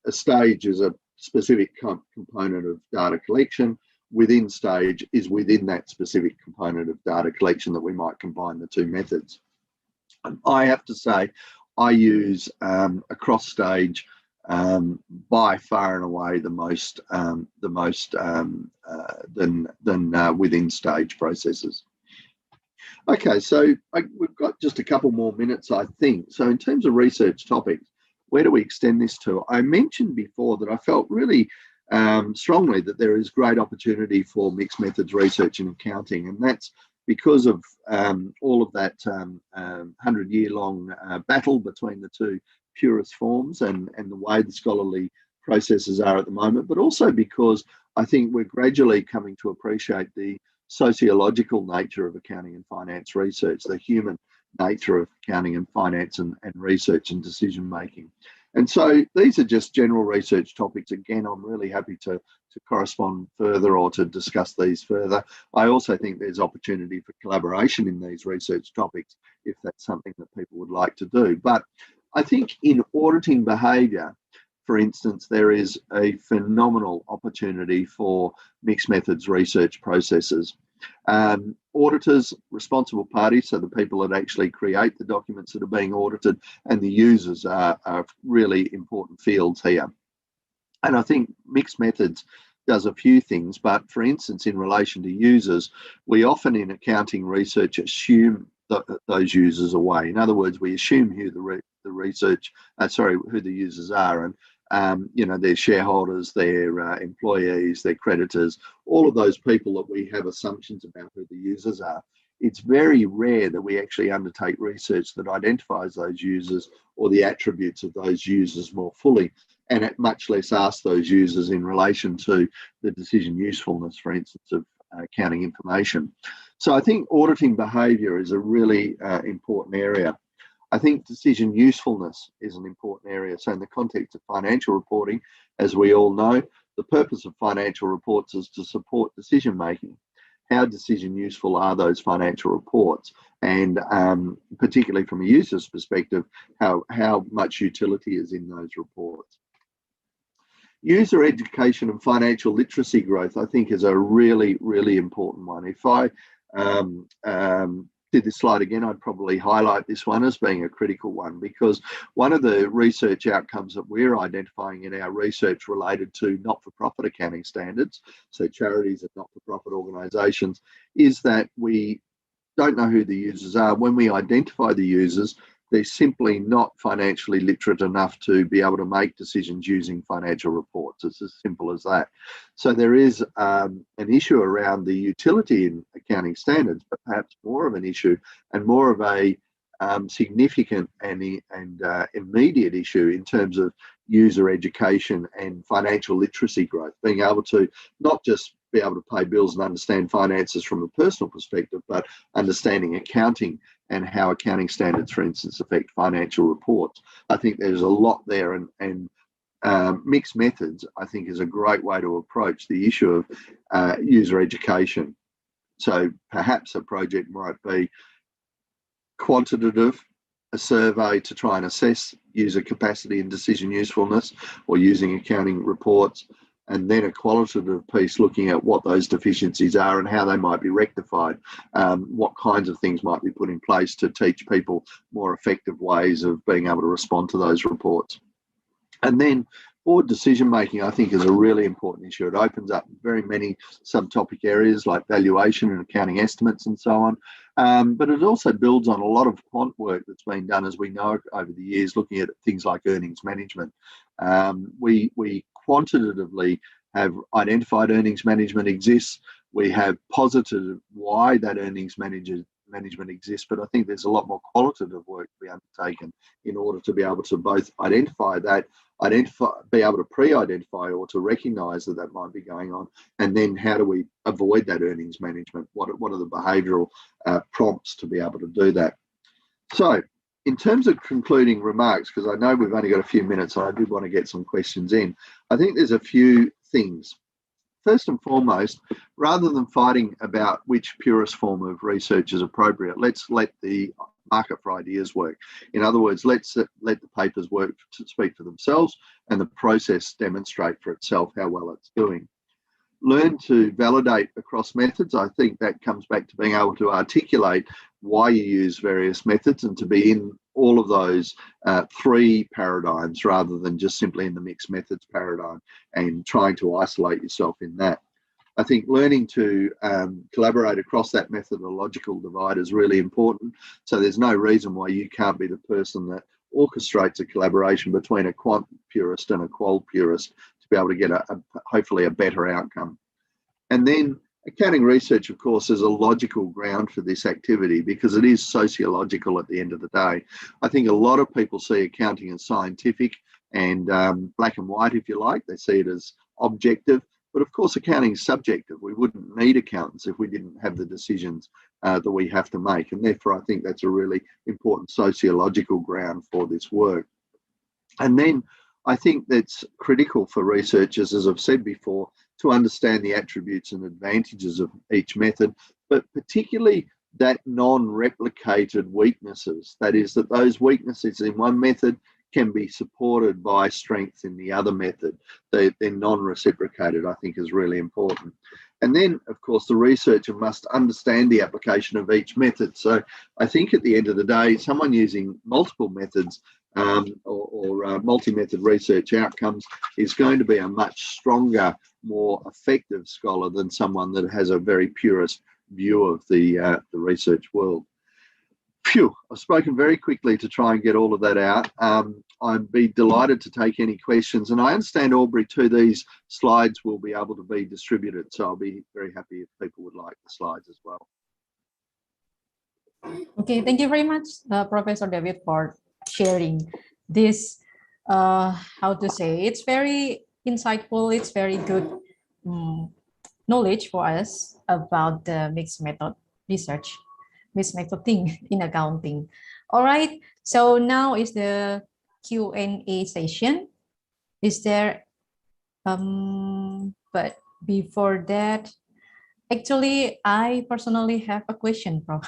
Speaker 2: a stage is a specific component of data collection. Within stage is within that specific component of data collection that we might combine the two methods. I have to say, I use across stage by far and away the most than within stage processes. Okay, so we've got just a couple more minutes, I think. So in terms of research topics, where do we extend this to? I mentioned before that I felt really strongly that there is great opportunity for mixed methods research in accounting, and that's because of all of that 100-year-long battle between the two purist forms and the way the scholarly processes are at the moment, but also because I think we're gradually coming to appreciate the sociological nature of accounting and finance research, the human nature of accounting and finance and research and decision making. And so these are just general research topics. Again, I'm really happy to correspond further or to discuss these further. I also think there's opportunity for collaboration in these research topics if that's something that people would like to do. But I think in auditing behaviour, for instance, there is a phenomenal opportunity for mixed methods research processes. Auditors, responsible parties, so the people that actually create the documents that are being audited, and the users are really important fields here. And I think mixed methods does a few things, but for instance, in relation to users, we often in accounting research assume those users away. In other words, we assume who who the users are, and their shareholders, their employees, their creditors, all of those people that we have assumptions about who the users are. It's very rare that we actually undertake research that identifies those users or the attributes of those users more fully, and much less ask those users in relation to the decision usefulness, for instance, of accounting information. So I think auditing behaviour is a really important area. I think decision usefulness is an important area. So in the context of financial reporting, as we all know, the purpose of financial reports is to support decision making. How decision useful are those financial reports? And particularly from a user's perspective, how much utility is in those reports? user education and financial literacy growth, I think, is a really, really important one. If I did this slide again, I'd probably highlight this one as being a critical one, because one of the research outcomes that we're identifying in our research related to not-for-profit accounting standards, so charities and not-for-profit organisations, is that we don't know who the users are. When we identify the users, they're simply not financially literate enough to be able to make decisions using financial reports. It's as simple as that. So there is an issue around the utility in accounting standards, but perhaps more of an issue and more of a significant and immediate issue in terms of user education and financial literacy growth, being able to not just be able to pay bills and understand finances from a personal perspective, but understanding accounting and how accounting standards, for instance, affect financial reports. I think there's a lot there, and mixed methods, I think, is a great way to approach the issue of user education. So perhaps a project might be quantitative, a survey to try and assess user capacity and decision usefulness, or using accounting reports, and then a qualitative piece looking at what those deficiencies are and how they might be rectified, what kinds of things might be put in place to teach people more effective ways of being able to respond to those reports. And then board decision making, I think, is a really important issue. It opens up very many subtopic areas like valuation and accounting estimates and so on. But it also builds on a lot of quant work that's been done, as we know, over the years, looking at things like earnings management. We quantitatively have identified earnings management exists. We have posited why that earnings management exists, but I think there's a lot more qualitative work to be undertaken in order to be able to both identify that, be able to pre-identify or to recognise that that might be going on, and then how do we avoid that earnings management? What are the behavioural prompts to be able to do that? So, in terms of concluding remarks, because I know we've only got a few minutes and I did want to get some questions in, I think there's a few things. First and foremost, rather than fighting about which purest form of research is appropriate, let's let the market for ideas work. In other words, let's let the papers work to speak for themselves and the process demonstrate for itself how well it's doing. Learn to validate across methods. I think that comes back to being able to articulate why you use various methods and to be in all of those three paradigms rather than just simply in the mixed methods paradigm and trying to isolate yourself in that. I think learning to collaborate across that methodological divide is really important. So there's no reason why you can't be the person that orchestrates a collaboration between a quant purist and a qual purist to be able to get hopefully a better outcome. And then accounting research, of course, is a logical ground for this activity because it is sociological at the end of the day. I think a lot of people see accounting as scientific and black and white, if you like. They see it as objective. But of course, accounting is subjective. We wouldn't need accountants if we didn't have the decisions that we have to make. And therefore, I think that's a really important sociological ground for this work. And then I think that's critical for researchers, as I've said before, to understand the attributes and advantages of each method, but particularly that non-replicated weaknesses. That is, that those weaknesses in one method can be supported by strengths in the other method. They're non-reciprocated, I think, is really important. And then, of course, the researcher must understand the application of each method. So I think at the end of the day, someone using multiple methods or multi-method research outcomes is going to be a much stronger, more effective scholar than someone that has a very purist view of the research world. Phew, I've spoken very quickly to try and get all of that out. I'd be delighted to take any questions. And I understand, Aubrey, too, these slides will be able to be distributed. So I'll be very happy if people would like the slides as well.
Speaker 3: Okay, thank you very much, Professor David, for sharing this, how to say, it's very insightful, it's very good knowledge for us about the mixed method research, mixed method thing in accounting. All right, so now is the Q&A session. Is there, but before that, actually, I personally have a question, Prof.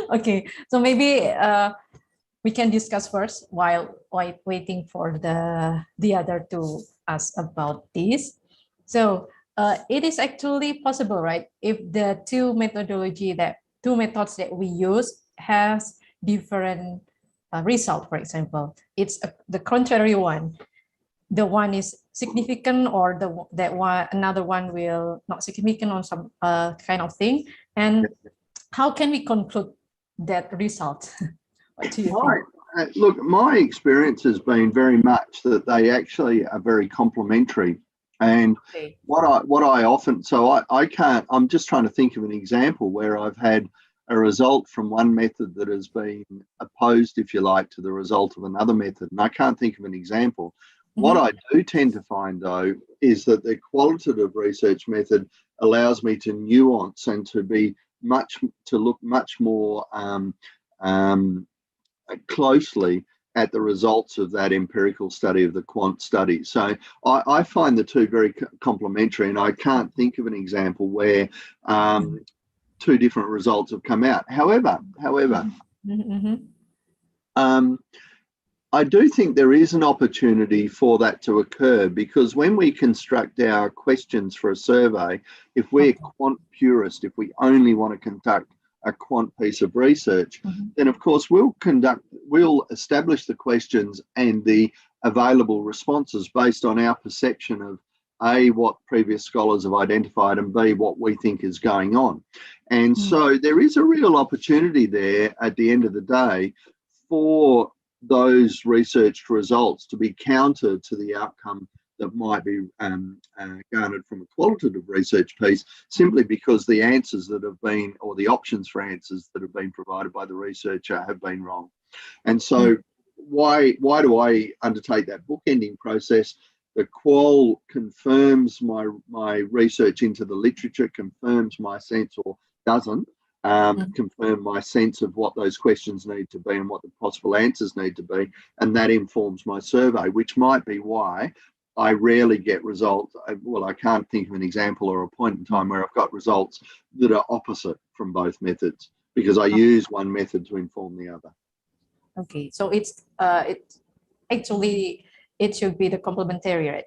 Speaker 3: Okay, so maybe we can discuss first while waiting for the other to ask about this. So it is actually possible, right? If the two methods that we use has different result, for example, it's the contrary one. The one is significant, or another one will not significant on some kind of thing. And how can we conclude that result? What do you think?
Speaker 2: Look, my experience has been very much that they actually are very complementary. And what I often, I can't, I'm just trying to think of an example where I've had a result from one method that has been opposed, if you like, to the result of another method. And I can't think of an example. What I do tend to find, though, is that the qualitative research method allows me to nuance and to look much more closely at the results of that empirical study of the quant study. So I find the two very complementary, and I can't think of an example where two different results have come out. However, I do think there is an opportunity for that to occur, because when we construct our questions for a survey, if we're quant purist, if we only want to conduct a quant piece of research, then of course we'll establish the questions and the available responses based on our perception of A, what previous scholars have identified, and B, what we think is going on. And so there is a real opportunity there at the end of the day for those researched results to be counter to the outcome that might be garnered from a qualitative research piece, simply because the answers that have been, or the options for answers that have been provided by the researcher, have been wrong. And so why do I undertake that bookending process? The qual confirms my research into the literature, confirms my sense, or doesn't confirm my sense of what those questions need to be and what the possible answers need to be. And that informs my survey, which might be why I rarely get results. Well, I can't think of an example or a point in time where I've got results that are opposite from both methods, because I use one method to inform the other.
Speaker 3: Okay, so it's actually, it should be the complementary, right?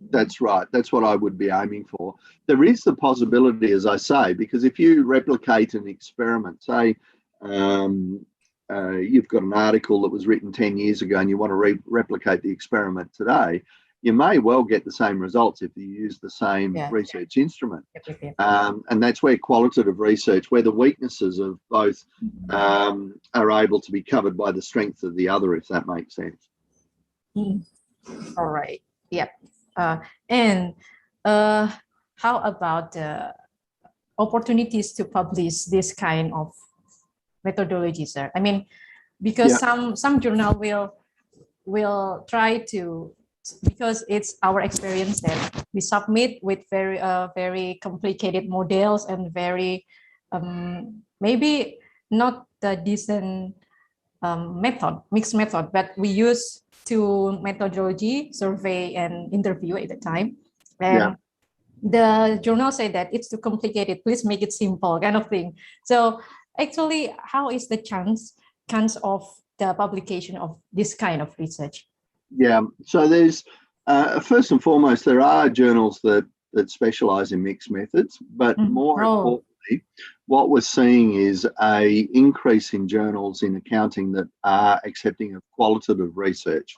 Speaker 2: That's right. That's what I would be aiming for. There is the possibility, as I say, because if you replicate an experiment, say you've got an article that was written 10 years ago and you want to replicate the experiment today, you may well get the same results if you use the same research instrument. And that's where qualitative research, where the weaknesses of both are able to be covered by the strength of the other, if that makes sense.
Speaker 3: All right. Yep. And how about the opportunities to publish this kind of methodology, sir? I mean, because some journal will try to, because it's our experience that we submit with very complicated models and very maybe not the decent mixed method, but we use two methodology, survey and interview at the time. And the journal said that it's too complicated, please make it simple, kind of thing. So actually, how is the chance of the publication of this kind of research?
Speaker 2: Yeah, so there's first and foremost, there are journals that specialize in mixed methods, but more importantly, what we're seeing is a increase in journals in accounting that are accepting of qualitative research.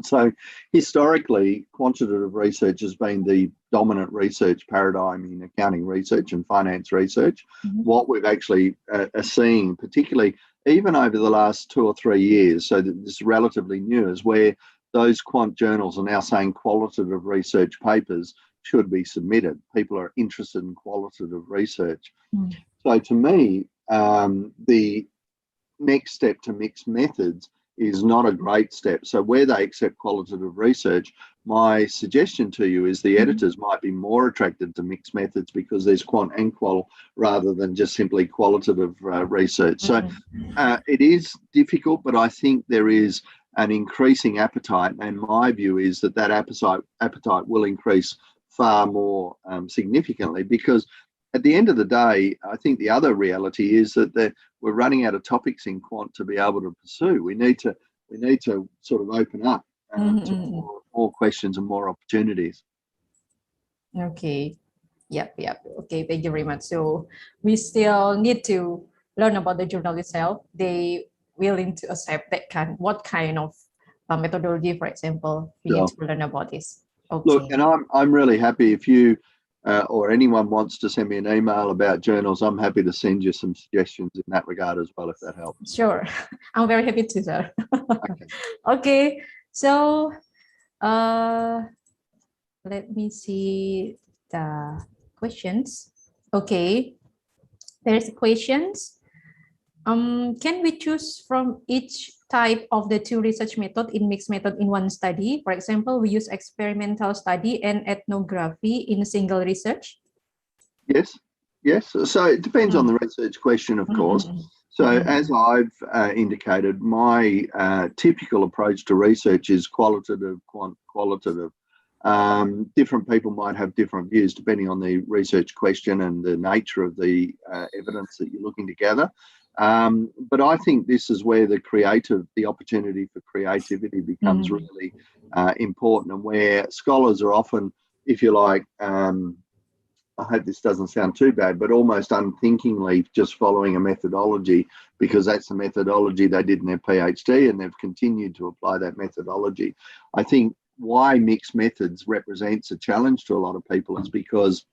Speaker 2: So historically, quantitative research has been the dominant research paradigm in accounting research and finance research. What we've actually are seeing, particularly even over the last 2 or 3 years, so that this is relatively new, is where those quant journals are now saying qualitative research papers should be submitted. People are interested in qualitative research. So to me, the next step to mixed methods is not a great step. So where they accept qualitative research, my suggestion to you is the editors might be more attracted to mixed methods because there's quant and qual rather than just simply qualitative research. So it is difficult, but I think there is an increasing appetite, and my view is that appetite will increase far more significantly, because at the end of the day, I think the other reality is that we're running out of topics in quant to be able to pursue. We need to sort of open up to more questions and more opportunities.
Speaker 3: Okay. Yep. Okay, thank you very much. So we still need to learn about the journal itself. They willing to accept what kind of methodology, for example, we need to learn about this. Okay.
Speaker 2: Look, and I'm really happy if you or anyone wants to send me an email about journals. I'm happy to send you some suggestions in that regard as well, if that helps.
Speaker 3: Sure, I'm very happy to, sir.
Speaker 2: Okay.
Speaker 3: Okay, so let me see the questions. Okay, there's questions. Can we choose from each type of the two research method in mixed method in one study? For example, we use experimental study and ethnography in a single research.
Speaker 2: Yes. So it depends on the research question, of course. So as I've indicated, my typical approach to research is qualitative, qualitative. Different people might have different views depending on the research question and the nature of the evidence that you're looking to gather. But I think this is where the opportunity for creativity becomes really important, and where scholars are often, if you like, I hope this doesn't sound too bad, but almost unthinkingly just following a methodology because that's the methodology they did in their PhD and they've continued to apply that methodology. I think why mixed methods represents a challenge to a lot of people is because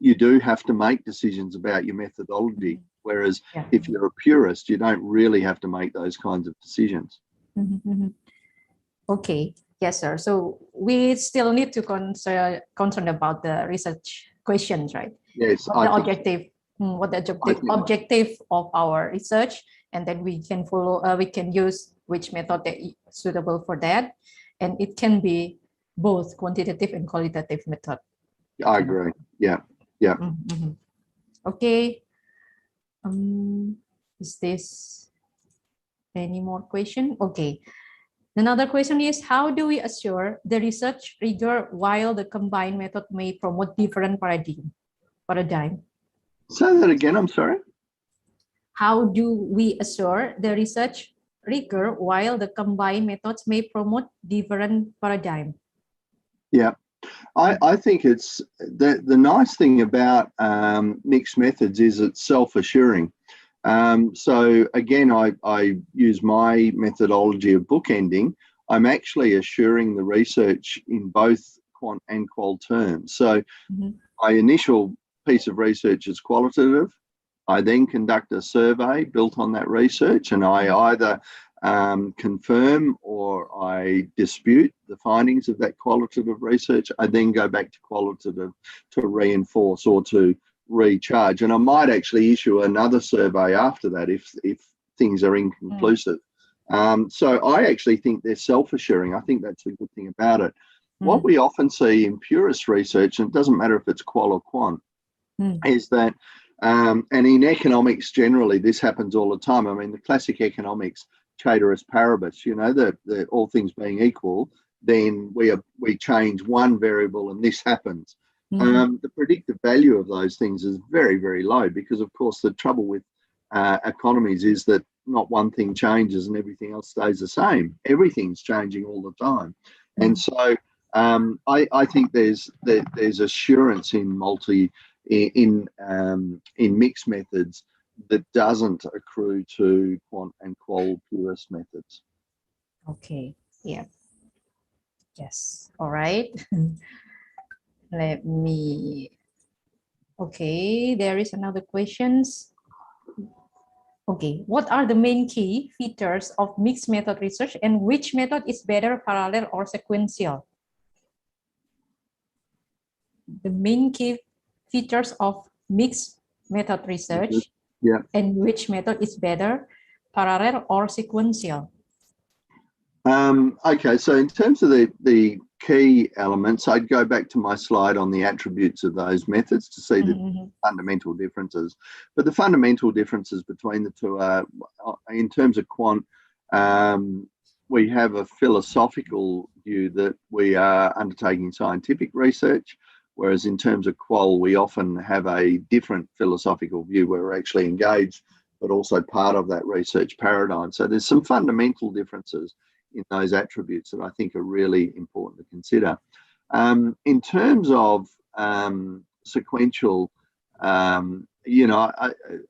Speaker 2: you do have to make decisions about your methodology, whereas if you're a purist, you don't really have to make those kinds of decisions.
Speaker 3: Okay. Yes, sir. So we still need to concern about the research questions, right?
Speaker 2: Yes.
Speaker 3: What the objective of our research, and then we can follow. We can use which method that is suitable for that, and it can be both quantitative and qualitative method.
Speaker 2: I agree. Yeah.
Speaker 3: Okay. Is this any more question? Okay. Another question is, how do we assure the research rigor while the combined method may promote different paradigm?
Speaker 2: Say that again, I'm sorry.
Speaker 3: How do we assure the research rigor while the combined methods may promote different paradigm?
Speaker 2: Yeah, I think it's the nice thing about mixed methods is it's self-assuring. So again, I use my methodology of bookending. I'm actually assuring the research in both quant and qual terms. So my initial piece of research is qualitative. I then conduct a survey built on that research, and I either confirm or I dispute the findings of that qualitative research. I then go back to qualitative to reinforce or to recharge, and I might actually issue another survey after that if things are inconclusive. So I actually think they're self-assuring. I think that's a good thing about it. What we often see in purist research, and it doesn't matter if it's qual or quant, is that and in economics generally this happens all the time. I mean, the classic economics, ceteris paribus, you know, the all things being equal, then we change one variable and this happens. The predictive value of those things is very, very low because, of course, the trouble with economies is that not one thing changes and everything else stays the same. Everything's changing all the time. And so I think there's assurance in mixed methods that doesn't accrue to quant and qual purist methods.
Speaker 3: Okay. Yeah. Yes. All right. Let me. Okay. There is another questions. Okay. What are the main key features of mixed method research, and which method is better, parallel or sequential? The main key features of mixed method research, and which method is better, parallel or sequential?
Speaker 2: Okay, so in terms of the key elements, I'd go back to my slide on the attributes of those methods to see the fundamental differences. But the fundamental differences between the two are, in terms of quant, we have a philosophical view that we are undertaking scientific research, whereas in terms of qual, we often have a different philosophical view where we're actually engaged, but also part of that research paradigm. So there's some fundamental differences in those attributes that I think are really important to consider. In terms of sequential, you know,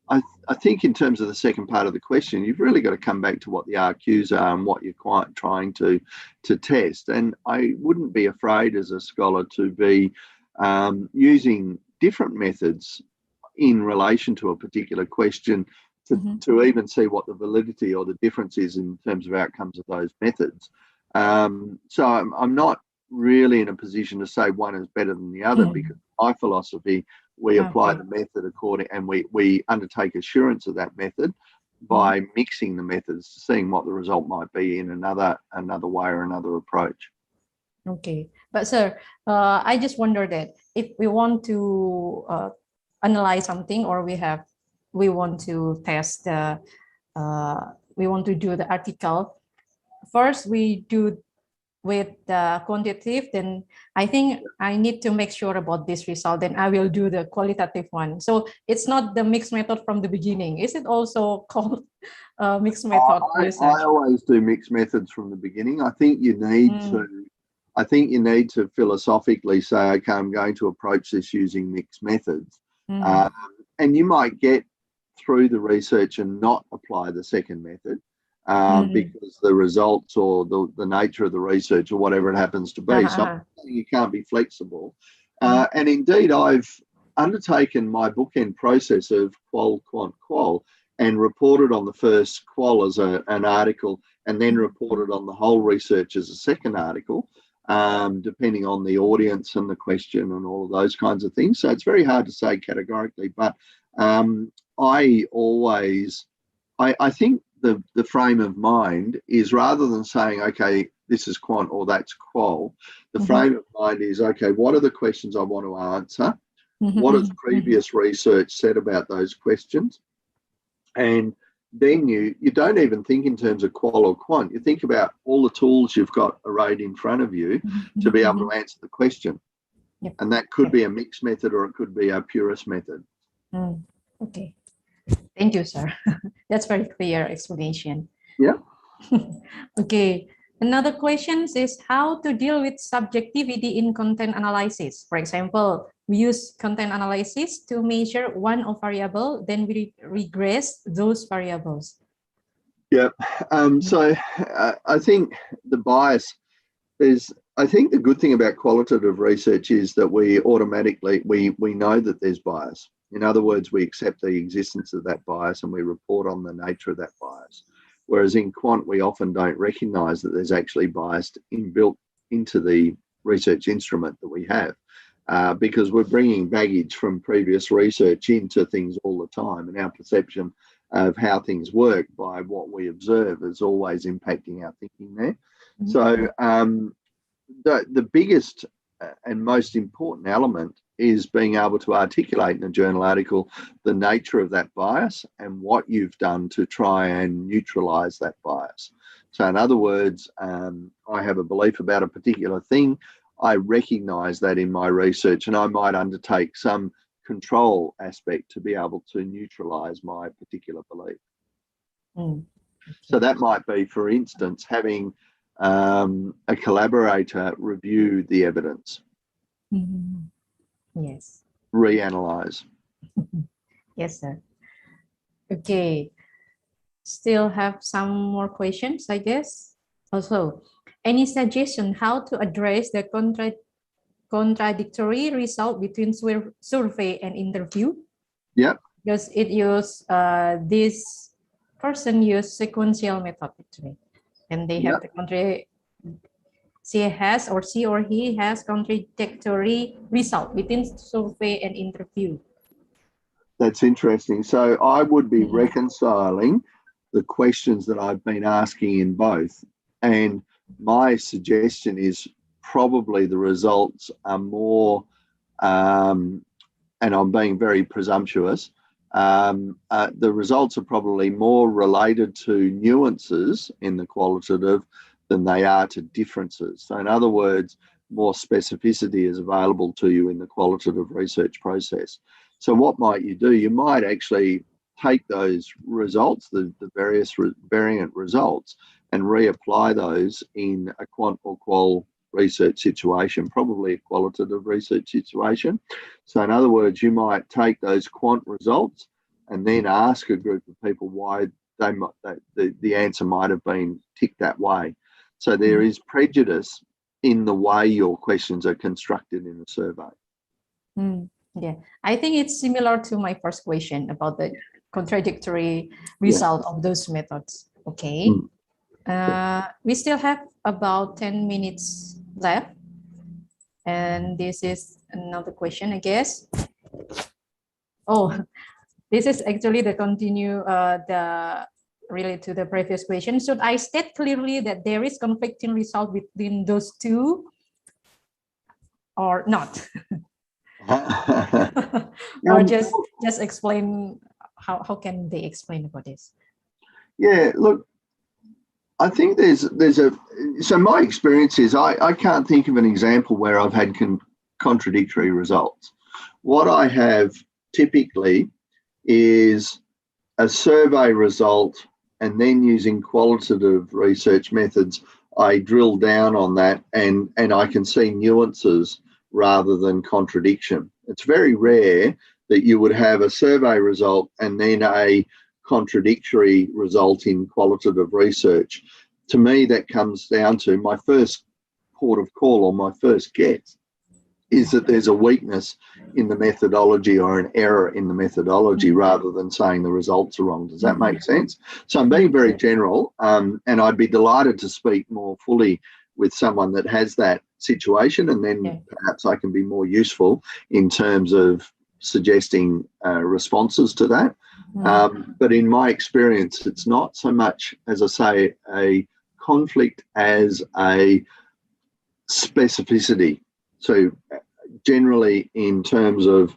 Speaker 2: I think in terms of the second part of the question, you've really got to come back to what the RQs are and what you're quite trying to test. And I wouldn't be afraid as a scholar to be using different methods in relation to a particular question to even see what the validity or the difference is in terms of outcomes of those methods. So I'm not really in a position to say one is better than the other, because my philosophy, we apply the method according, and we undertake assurance of that method by mixing the methods, seeing what the result might be in another way or another approach.
Speaker 3: Okay, but sir, I just wonder that if we want to analyze something, or we want to test the, we want to do the article, first we do with the quantitative, then I think I need to make sure about this result, then I will do the qualitative one. So it's not the mixed method from the beginning. Is it also called mixed method research?
Speaker 2: I always do mixed methods from the beginning. I think you need to philosophically say, okay, I'm going to approach this using mixed methods. And you might get through the research and not apply the second method. Because the results or the nature of the research or whatever it happens to be. So you can't be flexible. And indeed, I've undertaken my bookend process of qual, quant, qual, and reported on the first qual as an article, and then reported on the whole research as a second article, depending on the audience and the question and all of those kinds of things. So it's very hard to say categorically, but I think the frame of mind is, rather than saying, okay, this is quant or that's qual, the frame of mind is, okay, what are the questions I want to answer? What has previous research said about those questions? And then you don't even think in terms of qual or quant. You think about all the tools you've got arrayed in front of you to be able to answer the question. And that could be a mixed method, or it could be a purist method.
Speaker 3: Okay. Thank you, sir. That's very clear explanation.
Speaker 2: Yeah.
Speaker 3: Okay. Another question is how to deal with subjectivity in content analysis. For example, we use content analysis to measure one of variable, then we regress those variables.
Speaker 2: Yeah. So I think the bias is, I think the good thing about qualitative research is that we automatically, we know that there's bias. In other words, we accept the existence of that bias and we report on the nature of that bias. Whereas in quant, we often don't recognise that there's actually bias inbuilt into the research instrument that we have, because we're bringing baggage from previous research into things all the time, and our perception of how things work by what we observe is always impacting our thinking there. So the biggest and most important element is being able to articulate in a journal article the nature of that bias and what you've done to try and neutralize that bias. So in other words, I have a belief about a particular thing. I recognize that in my research, and I might undertake some control aspect to be able to neutralize my particular belief. So that might be, for instance, having a collaborator review the evidence.
Speaker 3: Yes.
Speaker 2: Reanalyze.
Speaker 3: Yes, sir. Okay. Still have some more questions, I guess. Also, any suggestion how to address the contradictory result between survey and interview?
Speaker 2: Yep.
Speaker 3: Because it used this person used sequential method actually, and they have the she or he has contradictory result between survey and interview.
Speaker 2: That's interesting. So I would be reconciling the questions that I've been asking in both. And my suggestion is probably the results are more, and I'm being very presumptuous, the results are probably more related to nuances in the qualitative than they are to differences. So in other words, more specificity is available to you in the qualitative research process. So what might you do? You might actually take those results, the various variant results, and reapply those in a quant or qual research situation, probably a qualitative research situation. So in other words, you might take those quant results and then ask a group of people why they might, the answer might have been ticked that way. So there is prejudice in the way your questions are constructed in the survey.
Speaker 3: Yeah, I think it's similar to my first question about the contradictory result of those methods. Okay. We still have about 10 minutes left. And this is another question, I guess. Oh, this is actually the related to the previous question. Should I state clearly that there is conflicting result between those two or not? Or just explain how can they explain about this?
Speaker 2: Yeah, look, I think so my experience is I can't think of an example where I've had contradictory results. What I have typically is a survey result, and then using qualitative research methods, I drill down on that and I can see nuances rather than contradiction. It's very rare that you would have a survey result and then a contradictory result in qualitative research. To me, that comes down to my first port of call, or my first guess, is that there's a weakness in the methodology or an error in the methodology rather than saying the results are wrong. Does that make sense? So I'm being very general, and I'd be delighted to speak more fully with someone that has that situation, and then perhaps I can be more useful in terms of suggesting responses to that. But in my experience, it's not so much, as I say, a conflict as a specificity. So generally, in terms of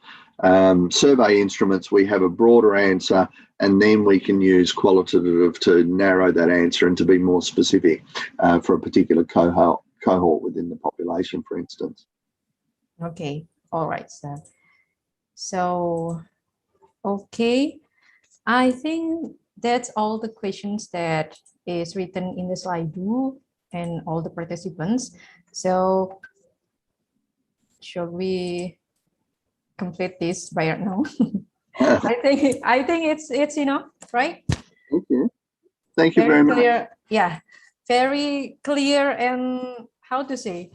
Speaker 2: survey instruments, we have a broader answer, and then we can use qualitative to narrow that answer and to be more specific for a particular cohort within the population, for instance.
Speaker 3: Okay, all right, sir. So, okay, I think that's all the questions that is written in the slide and all the participants. So, should we complete this right now? I think it's enough, right?
Speaker 2: Thank you. Thank you very much.
Speaker 3: Yeah, very clear, and how to say,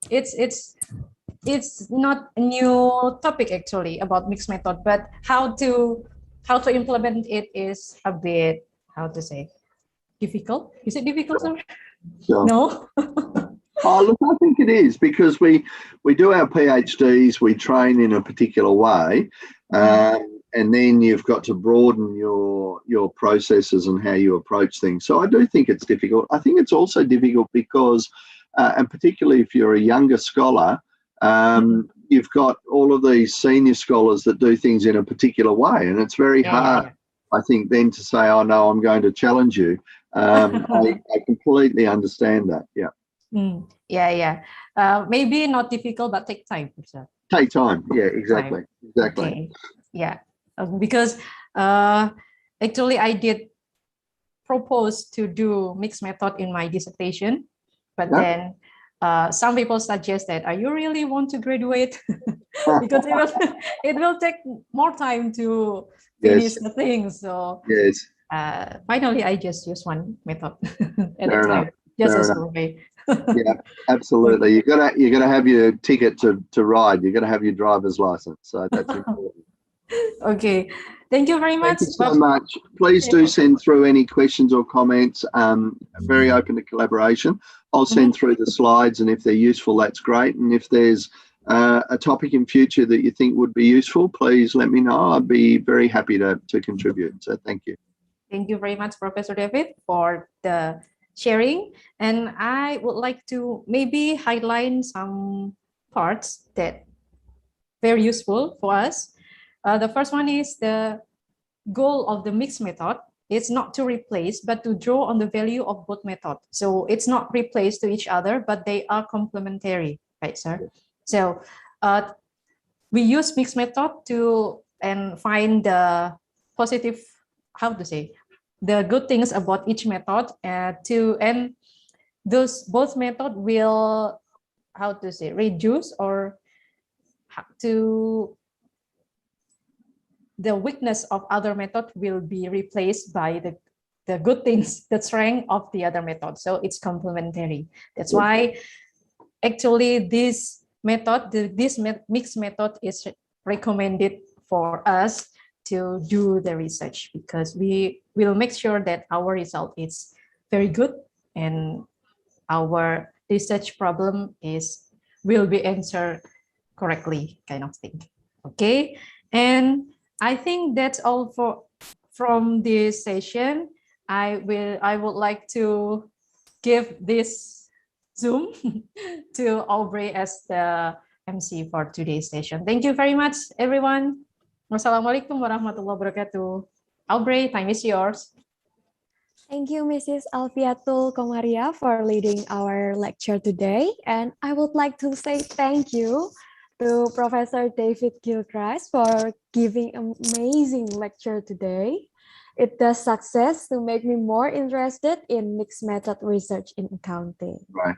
Speaker 3: it's not a new topic actually about mixed method, but how to implement it is a bit, how to say, difficult. Is it difficult, sir?
Speaker 2: Sure.
Speaker 3: No.
Speaker 2: Oh, look, I think it is, because we do our PhDs, we train in a particular way, and then you've got to broaden your processes and how you approach things. So I do think it's difficult. I think it's also difficult because, and particularly if you're a younger scholar, you've got all of these senior scholars that do things in a particular way, and it's very hard, I think, then to say, oh no, I'm going to challenge you. I completely understand that. Yeah.
Speaker 3: Maybe not difficult, but take time. Sir.
Speaker 2: Take time. Yeah, exactly. Exactly.
Speaker 3: Okay. Yeah, because actually I did propose to do mixed method in my dissertation, but then some people suggest that, are you really want to graduate? Because it will take more time to finish the thing. So finally, I just use one method at a time, just as survey.
Speaker 2: Yeah, absolutely. You're gonna have your ticket to ride. You're gonna have your driver's license. So that's important.
Speaker 3: Okay, thank you very much.
Speaker 2: Thank you so much. Please do send through any questions or comments. Very open to collaboration. I'll send through the slides, and if they're useful, that's great. And if there's a topic in future that you think would be useful, please let me know. I'd be very happy to contribute. So thank you.
Speaker 3: Thank you very much, Professor David, for the sharing. And I would like to maybe highlight some parts that very useful for us. The first one is the goal of the mixed method. It's not to replace, but to draw on the value of both methods. So it's not replace to each other, but they are complementary. right, sir? So we use mixed method to and find the positive, how to say, the good things about each method, and those both method will, how to say, reduce or to the weakness of other method will be replaced by the good things, the strength of the other method. So it's complementary. That's why actually this method, this mixed method is recommended for us to do the research, because we will make sure that our result is very good and our research problem will be answered correctly, kind of thing. Okay, and I think that's all from this session. I would like to give this Zoom to Aubrey as the MC for today's session. Thank you very much, everyone. Wassalamualaikum warahmatullahi wabarakatuh. Aubrey, time is yours.
Speaker 1: Thank you, Mrs. Alfiyatul Qomariyah, for leading our lecture today. And I would like to say thank you to Professor David Gilchrist for giving an amazing lecture today. It does success to make me more interested in mixed method research in accounting.
Speaker 2: Right.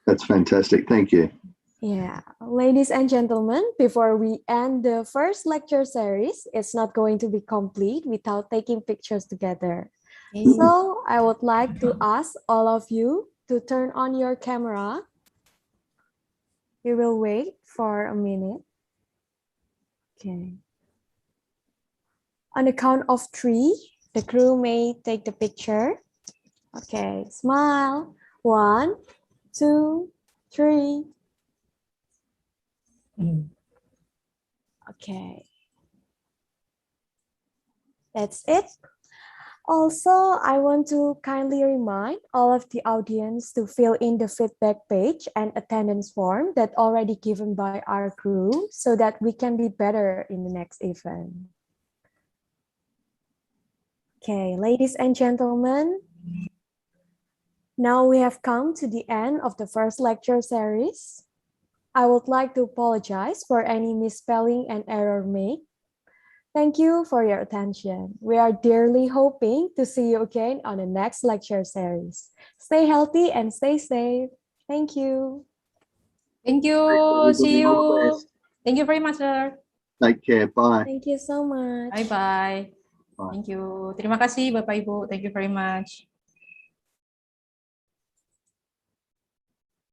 Speaker 2: That's fantastic. Thank you.
Speaker 1: Yeah, ladies and gentlemen, before we end the first lecture series, it's not going to be complete without taking pictures together. So I would like to ask all of you to turn on your camera. We will wait for a minute. Okay. On the count of 3, the crew may take the picture. Okay, smile. 1, 2, 3. Okay. That's it. Also, I want to kindly remind all of the audience to fill in the feedback page and attendance form that already given by our crew so that we can be better in the next event. Okay, ladies and gentlemen, now we have come to the end of the first lecture series. I would like to apologize for any misspelling and error made. Thank you for your attention. We are dearly hoping to see you again on the next lecture series. Stay healthy and stay safe. Thank you.
Speaker 3: Thank you. See you. Thank you very much, sir.
Speaker 2: Take care. Bye.
Speaker 1: Thank you so much.
Speaker 3: Bye-bye. Thank you. Terima kasih, Bapak Ibu. Thank you very much.